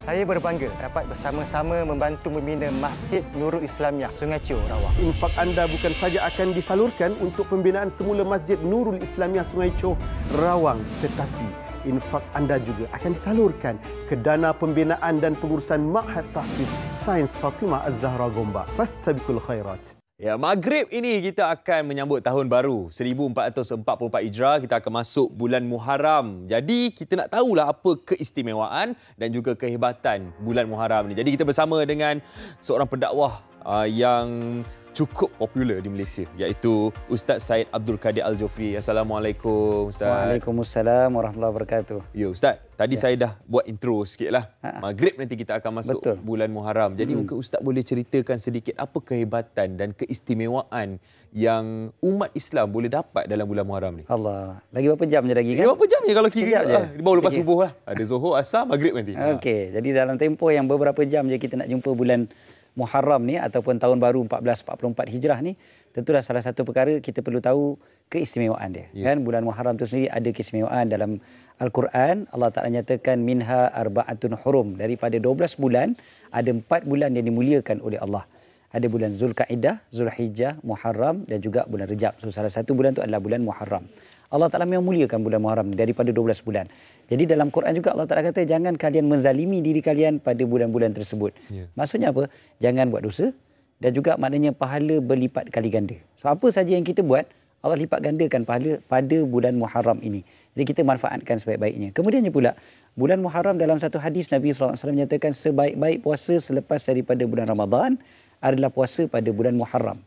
[SPEAKER 10] Saya berbangga dapat bersama-sama membantu membina Masjid Nurul Islamiah Sungai Chio, Rawang.
[SPEAKER 11] Infak anda bukan saja akan disalurkan untuk pembinaan semula Masjid Nurul Islamiah Sungai Chio, Rawang, tetapi infak anda juga akan disalurkan ke dana pembinaan dan pengurusan Ma'had Tahfiz Sains Fatimah Az-Zahra Gombak. Fastabiqul khairat.
[SPEAKER 2] Ya, maghrib ini kita akan menyambut tahun baru 1444 Hijrah. Kita akan masuk bulan Muharram. Jadi kita nak tahulah apa keistimewaan dan juga kehebatan bulan Muharram ni. Jadi kita bersama dengan seorang pendakwah yang cukup popular di Malaysia, iaitu Ustaz Syed Abdul Kadir Al-Jofri. Assalamualaikum Ustaz.
[SPEAKER 12] Waalaikumsalam warahmatullahi wabarakatuh.
[SPEAKER 2] Ya Ustaz, tadi saya dah buat intro sikitlah. Maghrib nanti kita akan masuk bulan Muharram. Jadi mungkin Ustaz boleh ceritakan sedikit apa kehebatan dan keistimewaan yang umat Islam boleh dapat dalam bulan Muharram ni.
[SPEAKER 12] Allah. Lagi berapa jam je lagi kan?
[SPEAKER 2] Berapa jam je kalau kira baru lepas subuh lah. Ada Zuhur, Asar, Maghrib nanti.
[SPEAKER 12] Okey, jadi dalam tempoh yang beberapa jam je kita nak jumpa bulan Muharram ni ataupun tahun baru 1444 Hijrah ni, tentulah salah satu perkara kita perlu tahu keistimewaan dia. Kan bulan Muharram tu sendiri ada keistimewaan dalam Al-Quran. Allah Taala nyatakan minha arba'atun hurum, daripada 12 bulan ada 4 bulan yang dimuliakan oleh Allah. Ada bulan Zulkaidah, Zulhijjah, Muharram dan juga bulan Rejab. So salah satu bulan tu adalah bulan Muharram. Allah Ta'ala memang muliakan bulan Muharram ni daripada 12 bulan. Jadi dalam Quran juga Allah Ta'ala kata jangan kalian menzalimi diri kalian pada bulan-bulan tersebut. Maksudnya apa? Jangan buat dosa dan juga maknanya pahala berlipat kali ganda. So apa saja yang kita buat, Allah lipat gandakan pahala pada bulan Muharram ini. Jadi kita manfaatkan sebaik-baiknya. Kemudiannya pula, bulan Muharram dalam satu hadis Nabi SAW menyatakan sebaik-baik puasa selepas daripada bulan Ramadan adalah puasa pada bulan Muharram.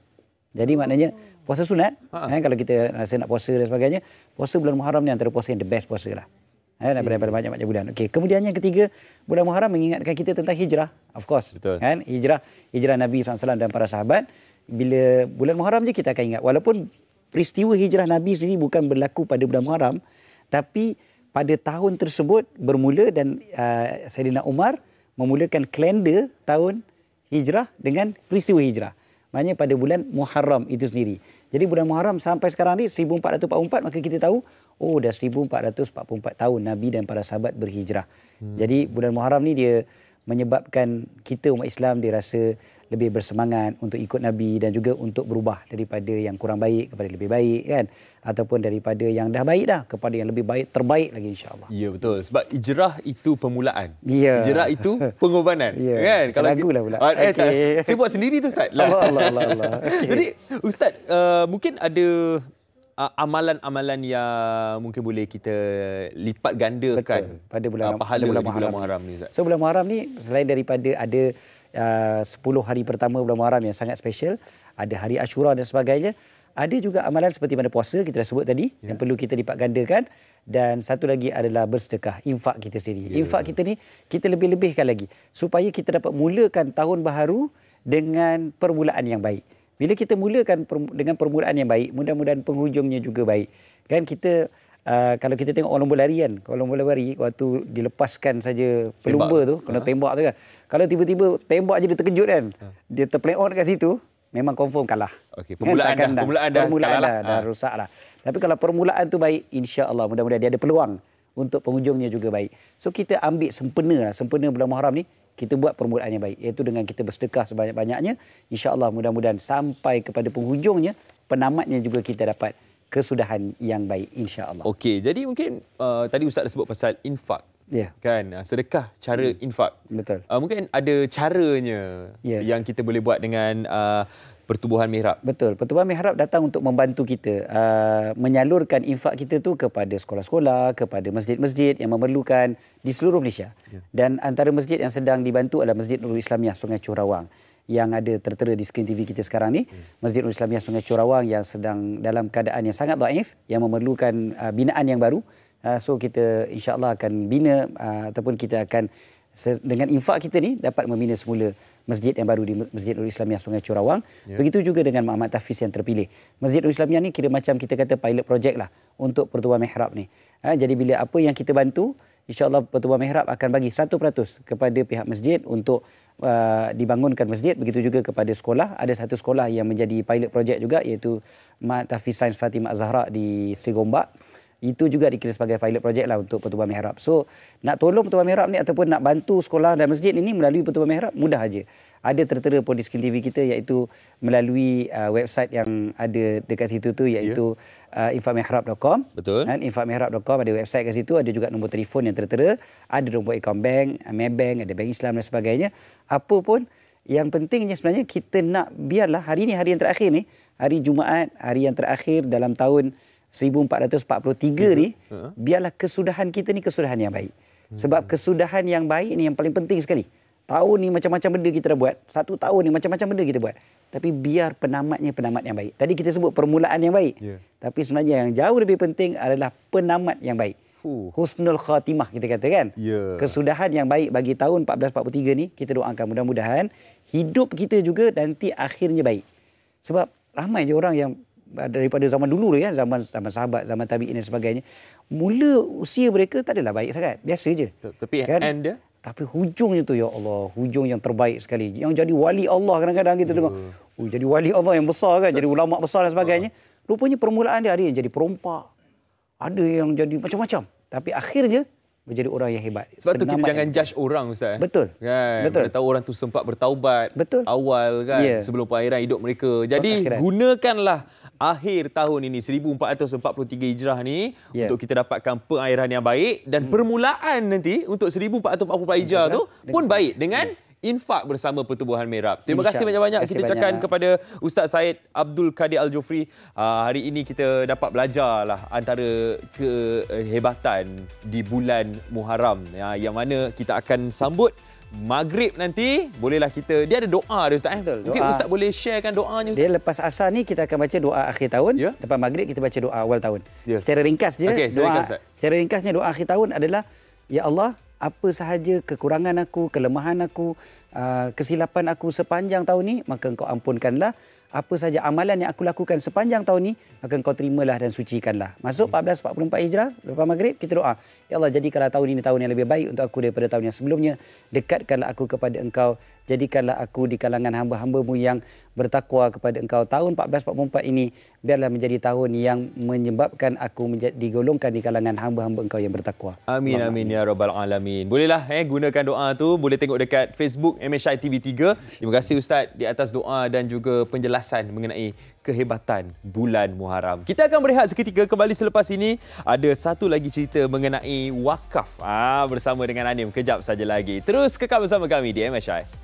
[SPEAKER 12] Jadi maknanya puasa sunat, kalau kita rasa nak puasa dan sebagainya, puasa bulan Muharram ni antara puasa yang the best puasa lah. Daripada banyak-banyak bulan. Okey, kemudian yang ketiga, bulan Muharram mengingatkan kita tentang hijrah. Of course. Betul. Kan? Hijrah Nabi SAW dan para sahabat. Bila bulan Muharram je kita akan ingat. Walaupun peristiwa hijrah Nabi sendiri bukan berlaku pada bulan Muharram, tapi pada tahun tersebut bermula dan Saidina Umar memulakan kalender tahun hijrah dengan peristiwa hijrah. Maknanya pada bulan Muharram itu sendiri. Jadi bulan Muharram sampai sekarang ni 1444, maka kita tahu dah 1444 tahun Nabi dan para sahabat berhijrah. Jadi bulan Muharram ni dia menyebabkan kita umat Islam dia rasa lebih bersemangat untuk ikut Nabi dan juga untuk berubah daripada yang kurang baik kepada lebih baik kan, ataupun daripada yang dah baik dah kepada yang lebih baik, terbaik lagi insya-Allah.
[SPEAKER 2] Ya betul, sebab hijrah itu permulaan. Hijrah itu pengorbanan kan.
[SPEAKER 12] Kalau lagulah pula.
[SPEAKER 2] Saya buat sendiri tu Ustaz.
[SPEAKER 12] Allah.
[SPEAKER 2] Jadi Ustaz mungkin ada amalan-amalan yang mungkin boleh kita lipat gandakan pada pahala bulan Muharram ni Ustaz.
[SPEAKER 12] So bulan Muharram ni selain daripada ada 10 hari pertama bulan Muharram yang sangat special, ada hari Ashura dan sebagainya, ada juga amalan seperti mana puasa kita dah sebut tadi yang perlu kita lipat gandakan, dan satu lagi adalah bersedekah, infak kita sendiri. Infak kita ni kita lebih-lebihkan lagi supaya kita dapat mulakan tahun baharu dengan permulaan yang baik. Bila kita mulakan dengan permulaan yang baik, mudah-mudahan penghujungnya juga baik. Kan kita kalau kita tengok orang lomba lari kan, kalau lomba lari waktu dilepaskan saja pelumba tu, kena tembak tu kan. Kalau tiba-tiba tembak je dia terkejut kan. Dia terplay on kat situ, memang confirm kalah.
[SPEAKER 2] Okey, permulaan
[SPEAKER 12] dah rosak lah. Tapi kalau permulaan tu baik, insya-Allah mudah-mudahan dia ada peluang untuk penghujungnya juga baik. So kita ambil sempena bulan Muharram ni, kita buat permulaan yang baik, iaitu dengan kita bersedekah sebanyak-banyaknya. InsyaAllah mudah-mudahan sampai kepada penghujungnya, penamatnya juga kita dapat kesudahan yang baik, insyaAllah.
[SPEAKER 2] Okey, jadi mungkin tadi Ustaz dah sebut pasal infak.
[SPEAKER 12] Ya.
[SPEAKER 2] Kan, sedekah cara infak.
[SPEAKER 12] Betul.
[SPEAKER 2] Mungkin ada caranya yang kita boleh buat dengan Pertubuhan Mihrab.
[SPEAKER 12] Betul. Pertubuhan Mihrab datang untuk membantu kita menyalurkan infak kita tu kepada sekolah-sekolah, kepada masjid-masjid yang memerlukan di seluruh Malaysia. Dan antara masjid yang sedang dibantu adalah Masjid Nurul Islamiah Sungai Curawang yang ada tertera di skrin TV kita sekarang ni. Masjid Nurul Islamiah Sungai Curawang yang sedang dalam keadaan yang sangat dhaif, yang memerlukan binaan yang baru. So kita insya-Allah akan bina ataupun kita akan dengan infak kita ni dapat membina semula masjid yang baru di Masjid Nurul Islamiah Sungai Curawang. Begitu juga dengan Makmat Tahfiz yang terpilih. Masjid Nurul Islamiah ni kira macam kita kata pilot project lah untuk Pertubuhan Mihrab ni. Jadi bila apa yang kita bantu, insya-Allah Pertubuhan Mihrab akan bagi 100% kepada pihak masjid untuk dibangunkan masjid. Begitu juga kepada sekolah. Ada satu sekolah yang menjadi pilot project juga, iaitu Makmat Tahfiz Sains Fatimah Az-Zahra di Seri Gombak. Itu juga dikira sebagai pilot project lah untuk Pertubuhan Mihrab. So, nak tolong Pertubuhan Mihrab ni ataupun nak bantu sekolah dan masjid ini melalui Pertubuhan Mihrab, mudah aja. Ada tertera pun di skrin TV kita, iaitu melalui website yang ada dekat situ tu, iaitu infakmihrab.com.
[SPEAKER 2] Betul.
[SPEAKER 12] Infakmihrab.com ada website kat situ, ada juga nombor telefon yang tertera, ada nombor akaun bank, Maybank, ada Bank Islam dan sebagainya. Apa pun, yang pentingnya sebenarnya kita nak biarlah hari ni, hari yang terakhir ni, hari Jumaat, hari yang terakhir dalam tahun 1443 ni, biarlah kesudahan kita ni kesudahan yang baik. Sebab kesudahan yang baik ni yang paling penting sekali. Tahun ni macam-macam benda kita dah buat. 1 tahun ni macam-macam benda kita buat. Tapi biar penamatnya penamat yang baik. Tadi kita sebut permulaan yang baik. Tapi sebenarnya yang jauh lebih penting adalah penamat yang baik. Husnul khatimah kita kata kan. Kesudahan yang baik bagi tahun 1443 ni, kita doakan mudah-mudahan hidup kita juga nanti akhirnya baik. Sebab ramai je orang yang daripada zaman dulu ya, zaman sahabat, zaman tabi'in dan sebagainya, mula usia mereka tak adalah baik sangat, biasa je.
[SPEAKER 2] Tapi kan? End dia,
[SPEAKER 12] tapi hujungnya tu, ya Allah, hujung yang terbaik sekali. Yang jadi wali Allah, kadang-kadang kita dengar, jadi wali Allah yang besar kan, jadi ulama besar dan sebagainya. Rupanya permulaan dia ada yang jadi perompak, ada yang jadi macam-macam, tapi akhirnya menjadi orang yang hebat.
[SPEAKER 2] Sebab tu kita jangan judge orang, Ustaz.
[SPEAKER 12] Betul.
[SPEAKER 2] Kan?
[SPEAKER 12] Betul.
[SPEAKER 2] Kita tahu orang tu sempat bertaubat awal kan, sebelum pengakhiran hidup mereka. Jadi gunakanlah akhir tahun ini 1443 Hijrah ni untuk kita dapatkan pengakhiran yang baik, dan permulaan nanti untuk 1444 Hijrah tu pun baik dengan infak bersama Pertubuhan Mihrab. Terima kasih banyak-banyak kita ucapkan kepada Ustaz Syed Abdul Kadir Al-Jufri. Hari ini kita dapat belajarlah antara kehebatan di bulan Muharram, yang mana kita akan sambut Maghrib nanti. Bolehlah kita, dia ada doa dia, Ustaz. Mungkin Ustaz boleh sharekan doanya, Ustaz.
[SPEAKER 12] Dia lepas asar ni kita akan baca doa akhir tahun. Lepas Maghrib kita baca doa awal tahun. Secara ringkas je. Secara ringkasnya doa akhir tahun adalah, Ya Allah, apa sahaja kekurangan aku, kelemahan aku, kesilapan aku sepanjang tahun ni, maka Engkau ampunkanlah. Apa sahaja amalan yang aku lakukan sepanjang tahun ni, maka Engkau terimalah dan sucikanlah. Masuk 1444 Hijrah, lepas Maghrib kita doa, Ya Allah, jadikanlah tahun ini tahun yang lebih baik untuk aku daripada tahun yang sebelumnya. Dekatkanlah aku kepada Engkau. Jadikanlah aku di kalangan hamba-hamba-Mu yang bertakwa kepada Engkau. Tahun 1444 ini biarlah menjadi tahun yang menyebabkan aku digolongkan di kalangan hamba-hamba Engkau yang bertakwa.
[SPEAKER 2] Amin, amin ya rabbal alamin. Bolehlah gunakan doa tu, boleh tengok dekat Facebook MSI TV3. Terima kasih Ustaz di atas doa dan juga penjelasan mengenai kehebatan bulan Muharram. Kita akan berehat seketika, kembali selepas ini ada satu lagi cerita mengenai wakaf bersama dengan Anim kejap saja lagi. Terus kekal bersama kami di MSI.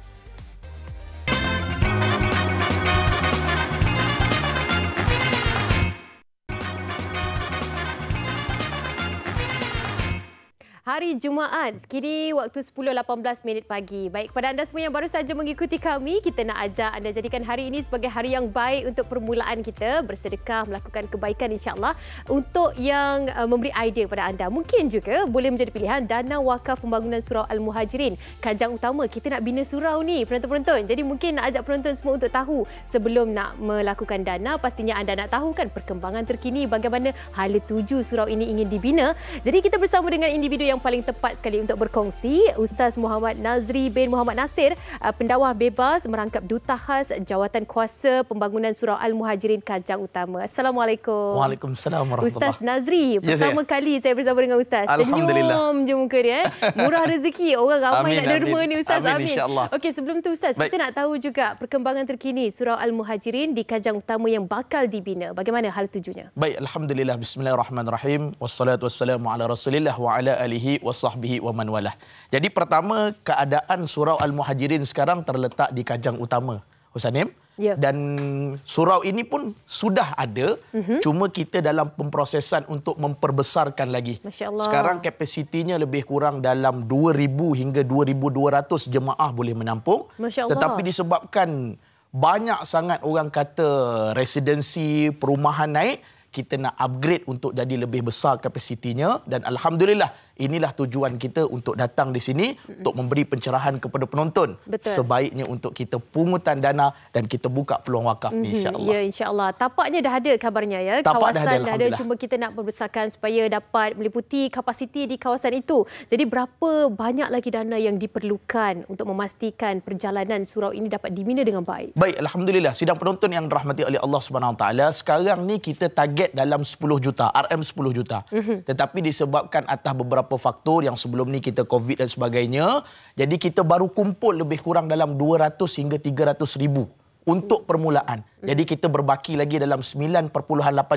[SPEAKER 3] Hari Jumaat, kini waktu 10.18 pagi. Baik, kepada anda semua yang baru saja mengikuti kami, kita nak ajak anda jadikan hari ini sebagai hari yang baik untuk permulaan kita, bersedekah, melakukan kebaikan insya-Allah. Untuk yang memberi idea kepada anda, mungkin juga boleh menjadi pilihan dana wakaf pembangunan Surau Al-Muhajirin. Kajang utama, kita nak bina surau ni, penonton-penonton. Jadi mungkin nak ajak penonton semua untuk tahu, sebelum nak melakukan dana, pastinya anda nak tahu kan perkembangan terkini bagaimana hala tuju surau ini ingin dibina. Jadi kita bersama dengan individu yang paling tepat sekali untuk berkongsi. Ustaz Muhammad Nazri bin Muhammad Nasir, pendawah bebas merangkap Duta Khas Jawatan Kuasa Pembangunan Surau Al-Muhajirin Kajang Utama. Assalamualaikum.
[SPEAKER 13] Waalaikumsalam warahmatullahi.
[SPEAKER 3] Ustaz Nazri, pertama kali saya bersama dengan Ustaz.
[SPEAKER 13] Alhamdulillah.
[SPEAKER 3] Senyum je muka dia. Murah rezeki. Orang ramai nak derma ni Ustaz.
[SPEAKER 13] Amin, insya-Allah.
[SPEAKER 3] Okey, sebelum tu Ustaz, kita nak tahu juga perkembangan terkini Surau Al-Muhajirin di Kajang Utama yang bakal dibina. Bagaimana hal tujunya?
[SPEAKER 13] Baik, alhamdulillah, bismillahirrahmanirrahim. Wassalatu wassalamu ala Rasulillah wa ala alihi wa sahbihi wa man walah. Jadi pertama, keadaan Surau Al-Muhajirin sekarang terletak di Kajang Utama, Husanim.
[SPEAKER 3] Ya.
[SPEAKER 13] Dan surau ini pun sudah ada, cuma kita dalam pemprosesan untuk memperbesarkan lagi.
[SPEAKER 3] Masya Allah.
[SPEAKER 13] Sekarang kapasitinya lebih kurang dalam 2,000 hingga 2,200 jemaah boleh menampung.
[SPEAKER 3] Masya Allah.
[SPEAKER 13] Tetapi disebabkan banyak sangat orang kata residensi perumahan naik, kita nak upgrade untuk jadi lebih besar kapasitinya, dan alhamdulillah inilah tujuan kita untuk datang di sini untuk memberi pencerahan kepada penonton.
[SPEAKER 3] Betul.
[SPEAKER 13] Sebaiknya untuk kita pungutan dana dan kita buka peluang wakaf ni, insya-Allah.
[SPEAKER 3] Ya, insya-Allah. Tapaknya dah ada kabarnya ya.
[SPEAKER 13] Tapak
[SPEAKER 3] kawasan
[SPEAKER 13] dah
[SPEAKER 3] ada, cuma kita nak perbesarkan supaya dapat meliputi kapasiti di kawasan itu. Jadi berapa banyak lagi dana yang diperlukan untuk memastikan perjalanan surau ini dapat dibina dengan baik?
[SPEAKER 13] Baik, alhamdulillah. Sidang penonton yang dirahmati oleh Allah Subhanahu Wa Taala, sekarang ni kita target dalam 10 juta, RM 10 juta. Tetapi disebabkan atas beberapa faktor yang sebelum ni kita COVID dan sebagainya, jadi kita baru kumpul lebih kurang dalam 200 hingga 300 ribu untuk permulaan. Jadi kita berbaki lagi dalam 9.8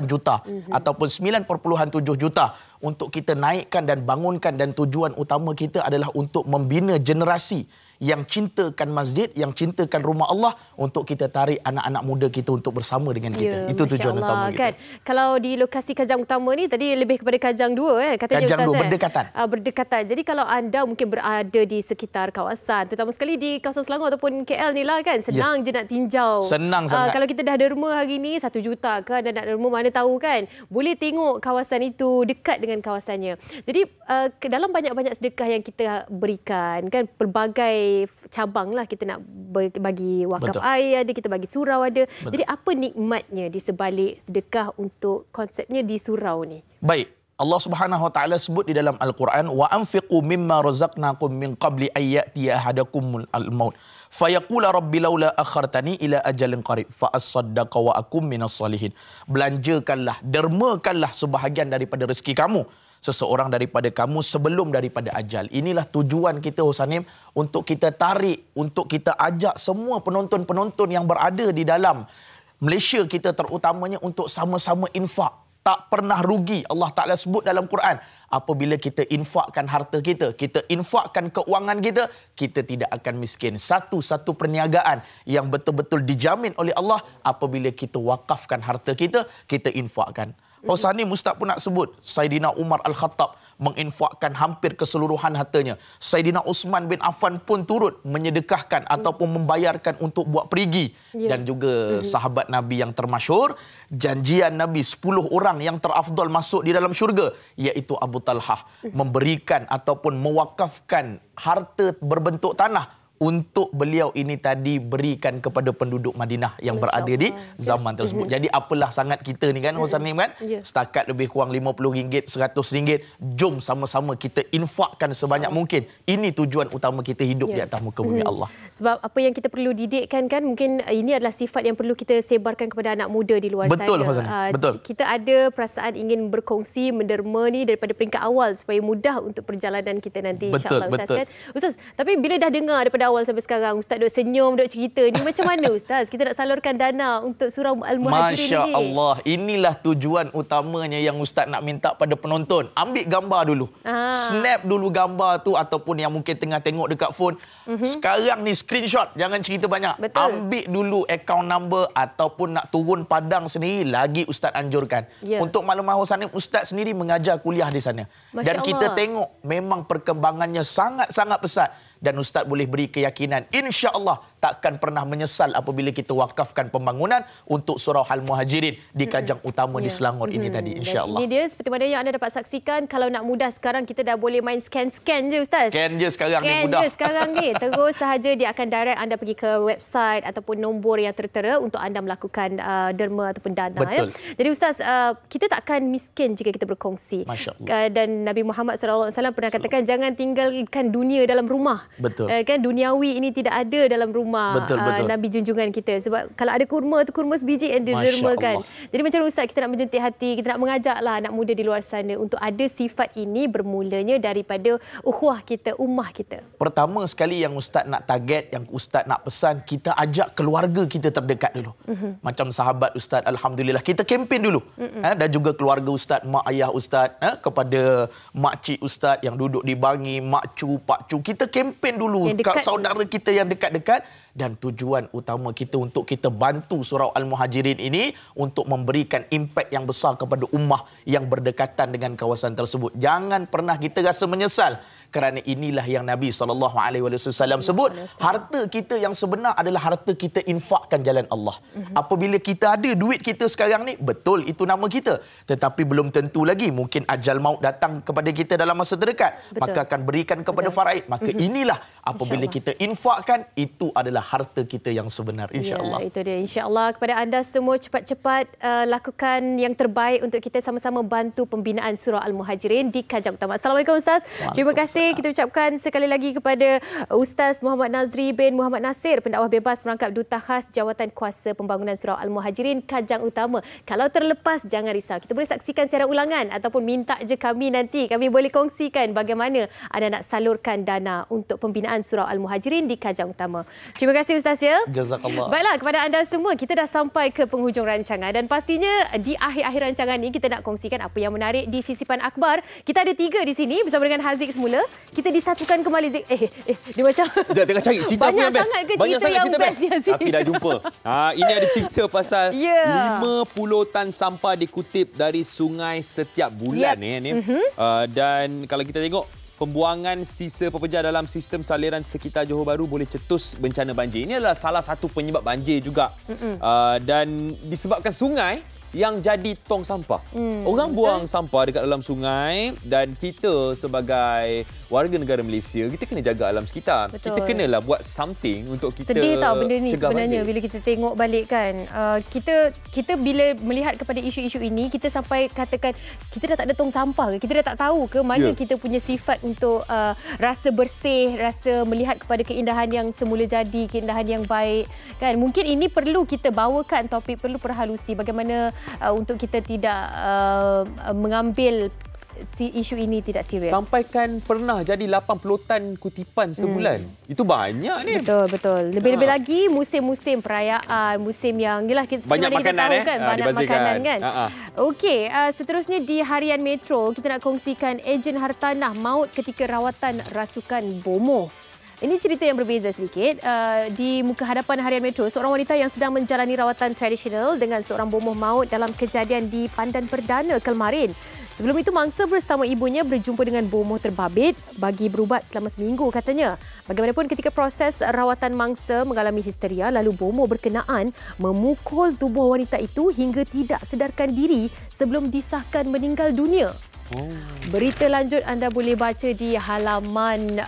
[SPEAKER 13] juta ataupun 9.7 juta untuk kita naikkan dan bangunkan, dan tujuan utama kita adalah untuk membina generasi yang cintakan masjid, yang cintakan rumah Allah, untuk kita tarik anak-anak muda kita untuk bersama dengan kita.
[SPEAKER 3] Ya,
[SPEAKER 13] itu tujuan utama kita.
[SPEAKER 3] Kan? Kalau di lokasi Kajang Utama ni, tadi lebih kepada Kajang 2 katanya
[SPEAKER 13] Kajang
[SPEAKER 3] Ustaz.
[SPEAKER 13] 2, berdekatan.
[SPEAKER 3] Berdekatan. Jadi kalau anda mungkin berada di sekitar kawasan, terutama sekali di kawasan Selangor ataupun KL ni lah kan, senang je nak tinjau.
[SPEAKER 13] Senang sangat.
[SPEAKER 3] Kalau kita dah derma hari ni 1 juta ke, anda nak derma mana tahu kan. Boleh tengok kawasan itu, dekat dengan kawasannya. Jadi dalam banyak-banyak sedekah yang kita berikan kan, pelbagai cabang lah, kita nak bagi wakaf air ada, kita bagi surau ada. Betul. Jadi apa nikmatnya di sebalik sedekah untuk konsepnya di surau ni?
[SPEAKER 13] Baik, Allah Subhanahu Wa Taala sebut di dalam Al-Quran, wa anfiqu mimma razaqnakum min qabli ay ya'tiya ahadakumul maut fayaqula rabbi laula akhartani ila ajalin qarib fa asaddaqa wa akum minas salihin. Belanjakanlah, dermakanlah sebahagian daripada rezeki kamu seseorang daripada kamu sebelum daripada ajal. Inilah tujuan kita, Husanim, untuk kita tarik, untuk kita ajak semua penonton-penonton yang berada di dalam Malaysia kita terutamanya untuk sama-sama infak. Tak pernah rugi. Allah Ta'ala sebut dalam Quran, apabila kita infakkan harta kita, kita infakkan keuangan kita, kita tidak akan miskin. Satu-satu perniagaan yang betul-betul dijamin oleh Allah apabila kita wakafkan harta kita, kita infakkan. Husanim, Ustaz pun nak sebut Saidina Umar Al-Khattab menginfakkan hampir keseluruhan hartanya. Saidina Uthman bin Affan pun turut menyedekahkan ataupun membayarkan untuk buat perigi. Dan juga sahabat Nabi yang termasyhur, janjian Nabi 10 orang yang terafdal masuk di dalam syurga, iaitu Abu Talhah, memberikan ataupun mewakafkan harta berbentuk tanah untuk beliau ini tadi berikan kepada penduduk Madinah yang berada di zaman tersebut. Jadi apalah sangat kita ni kan, Husanim kan, setakat lebih kurang RM50, RM100, jom sama-sama kita infakkan sebanyak mungkin. Ini tujuan utama kita hidup di atas muka bumi Allah.
[SPEAKER 3] Sebab apa yang kita perlu didikkan kan, mungkin ini adalah sifat yang perlu kita sebarkan kepada anak muda di luar sana.
[SPEAKER 13] Betul, Husanim. Betul.
[SPEAKER 3] Kita ada perasaan ingin berkongsi, menderma ni daripada peringkat awal supaya mudah untuk perjalanan kita nanti, insya-Allah, Ustaz kan. Ustaz, tapi bila dah dengar daripada awal sampai sekarang, Ustaz duk senyum, duk cerita ni, macam mana Ustaz kita nak salurkan dana untuk surau Al-Muhajirin ni?
[SPEAKER 13] Masya Allah, inilah tujuan utamanya yang Ustaz nak minta pada penonton. Ambil gambar dulu. Snap dulu gambar tu, ataupun yang mungkin tengah tengok dekat phone. Sekarang ni screenshot, jangan cerita banyak.
[SPEAKER 3] Betul.
[SPEAKER 13] Ambil dulu account number, ataupun nak turun padang sendiri, lagi Ustaz anjurkan. Untuk maklumat Husanim, Ustaz sendiri mengajar kuliah di sana. Dan kita tengok memang perkembangannya sangat-sangat pesat. Dan Ustaz boleh beri keyakinan, insya-Allah takkan pernah menyesal apabila kita wakafkan pembangunan untuk surau Al-Muhajirin di Kajang Utama di Selangor ini tadi, insya-Allah.
[SPEAKER 3] Ini dia seperti mana yang anda dapat saksikan. Kalau nak mudah sekarang kita dah boleh main scan je Ustaz.
[SPEAKER 13] Scan je sekarang ni mudah.
[SPEAKER 3] Scan je sekarang ni. Terus sahaja dia akan direct anda pergi ke website ataupun nombor yang tertera untuk anda melakukan derma ataupun dana.
[SPEAKER 13] Betul.
[SPEAKER 3] Jadi Ustaz, kita takkan miskin jika kita berkongsi. Dan Nabi Muhammad SAW pernah katakan jangan tinggalkan dunia dalam rumah.
[SPEAKER 13] Betul.
[SPEAKER 3] Kan duniawi ini tidak ada dalam rumah Nabi junjungan kita. Sebab kalau ada kurma tu kurma sebiji yang didermakan. Jadi macam Ustaz, kita nak menjentik hati, kita nak mengajaklah anak muda di luar sana untuk ada sifat ini bermulanya daripada ukhuwah kita, ummah kita.
[SPEAKER 13] Pertama sekali yang Ustaz nak target, yang Ustaz nak pesan, kita ajak keluarga kita terdekat dulu. Macam sahabat Ustaz, alhamdulillah kita kempen dulu. Dan juga keluarga Ustaz, mak ayah Ustaz, kepada mak cik Ustaz yang duduk di Bangi, mak cu, pak cu, kita kempen dulu kat saudara kita yang dekat-dekat. Dan tujuan utama kita untuk kita bantu surau Al-Muhajirin ini untuk memberikan impak yang besar kepada ummah yang berdekatan dengan kawasan tersebut. Jangan pernah kita rasa menyesal, kerana inilah yang Nabi SAW sebut, harta kita yang sebenar adalah harta kita infakkan jalan Allah. Apabila kita ada duit kita sekarang ni, betul itu nama kita, tetapi belum tentu lagi mungkin ajal maut datang kepada kita dalam masa terdekat, maka akan berikan kepada faraid. Maka inilah apabila kita infakkan, itu adalah harta kita yang sebenar, insya-Allah.
[SPEAKER 3] Ya, itu dia, insya-Allah. Kepada anda semua, cepat-cepat lakukan yang terbaik untuk kita sama-sama bantu pembinaan surau Al-Muhajirin di Kajang Utama. Assalamualaikum Ustaz. Terima kasih kita ucapkan sekali lagi kepada Ustaz Muhammad Nazri bin Muhammad Nasir, pendakwah bebas merangkap Duta Khas Jawatan Kuasa Pembangunan Surau Al-Muhajirin Kajang Utama. Kalau terlepas, jangan risau. Kita boleh saksikan secara ulangan ataupun minta je kami nanti. Kami boleh kongsikan bagaimana anda nak salurkan dana untuk pembinaan surau Al-Muhajirin di Kajang Utama. Terima kasih Ustaz ya.
[SPEAKER 13] Jazakallah.
[SPEAKER 3] Baiklah, kepada anda semua, kita dah sampai ke penghujung rancangan dan pastinya di akhir-akhir rancangan ini kita nak kongsikan apa yang menarik di sisipan akhbar. Kita ada 3 di sini bersama dengan Haziq semula. Kita disatukan kembali Zik. Dia macam
[SPEAKER 2] tengah cari cerita apa yang best.
[SPEAKER 3] Banyak sangat cerita yang best ni Haziq.
[SPEAKER 2] Tapi dah jumpa. Ini ada cerita pasal 50 tan sampah dikutip dari sungai setiap bulan ni. Dan kalau kita tengok pembuangan sisa pepejah dalam sistem saliran sekitar Johor Bahru boleh cetus bencana banjir. Ini adalah salah satu penyebab banjir juga. Dan disebabkan sungai yang jadi tong sampah. Orang buang sampah dekat dalam sungai dan kita sebagai warga negara Malaysia, kita kena jaga alam sekitar. Betul. Kita kenalah buat something untuk kita
[SPEAKER 3] sedih tau benda ni sebenarnya
[SPEAKER 2] banjir.
[SPEAKER 3] Bila kita tengok balik kan. Kita bila melihat kepada isu-isu ini, kita sampai katakan kita dah tak ada tong sampah ke? Kita dah tak tahu ke mana kita punya sifat untuk rasa bersih, rasa melihat kepada keindahan yang semula jadi, keindahan yang baik kan. Mungkin ini perlu kita bawakan topik, perlu perhalusi bagaimana untuk kita tidak mengambil isu ini tidak serius.
[SPEAKER 2] Sampaikan pernah jadi 80 tan kutipan sebulan. Itu banyak ni.
[SPEAKER 3] Betul. Lebih-lebih lagi musim-musim perayaan, musim yang yalah kita
[SPEAKER 2] banyak makanan
[SPEAKER 3] kita tahu kan, banyak makanan kan. Okey, seterusnya di Harian Metro kita nak kongsikan ejen hartanah maut ketika rawatan rasukan bomoh. Ini cerita yang berbeza sedikit. Di muka hadapan Harian Metro, seorang wanita yang sedang menjalani rawatan tradisional dengan seorang bomoh maut dalam kejadian di Pandan Perdana, Kelmarin. Sebelum itu, mangsa bersama ibunya berjumpa dengan bomoh terbabit bagi berubat selama seminggu katanya. Bagaimanapun ketika proses rawatan mangsa mengalami histeria, lalu bomoh berkenaan memukul tubuh wanita itu hingga tidak sedarkan diri sebelum disahkan meninggal dunia. Berita lanjut anda boleh baca di halaman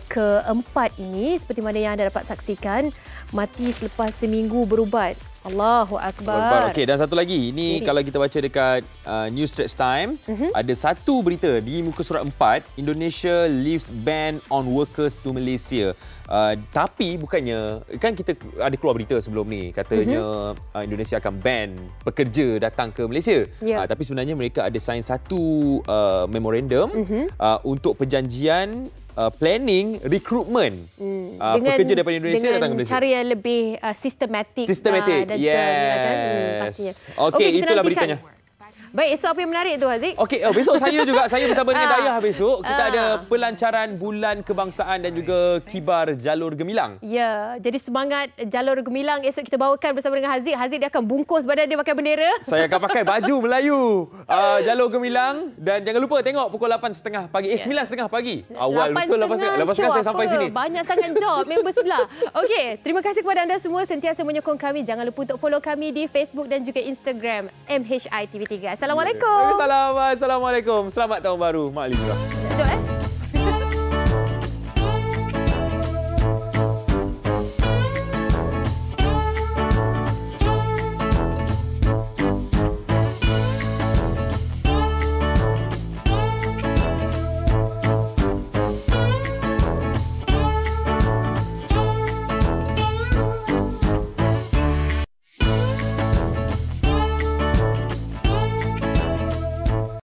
[SPEAKER 3] keempat ini. Seperti mana yang anda dapat saksikan, mati selepas seminggu berubat. Allahu Akbar.
[SPEAKER 2] Okey, dan satu lagi. Ini kalau kita baca dekat News Straits Time, ada satu berita di muka surat 4, Indonesia lifts ban on workers to Malaysia. Tapi bukannya, kan kita ada keluar berita sebelum ni, katanya Indonesia akan ban pekerja datang ke Malaysia. Tapi sebenarnya mereka ada sign satu memorandum untuk perjanjian planning recruitment pekerja daripada Indonesia datang ke Malaysia.
[SPEAKER 3] Dengan cara yang lebih sistematik.
[SPEAKER 2] Yes.
[SPEAKER 3] Pastinya.
[SPEAKER 2] Okey, itulah beritanya.
[SPEAKER 3] Baik, esok apa yang menarik tu Haziq?
[SPEAKER 2] Okey, besok saya bersama dengan Dayah besok. Kita ada pelancaran Bulan Kebangsaan dan juga kibar Jalur Gemilang.
[SPEAKER 3] Ya, jadi semangat Jalur Gemilang esok kita bawakan bersama dengan Haziq. Haziq dia akan bungkus badan dia pakai bendera.
[SPEAKER 2] Saya akan pakai baju Melayu Jalur Gemilang dan jangan lupa tengok pukul 8.30 pagi. 9.30 pagi. Awal betul 8.30 saya sampai sini.
[SPEAKER 3] Banyak sangat job member sebelah. Okey, terima kasih kepada anda semua sentiasa menyokong kami. Jangan lupa untuk follow kami di Facebook dan juga Instagram MHI TV3. Assalamualaikum.
[SPEAKER 2] Assalamualaikum. Selamat tahun baru. Mak Lizra.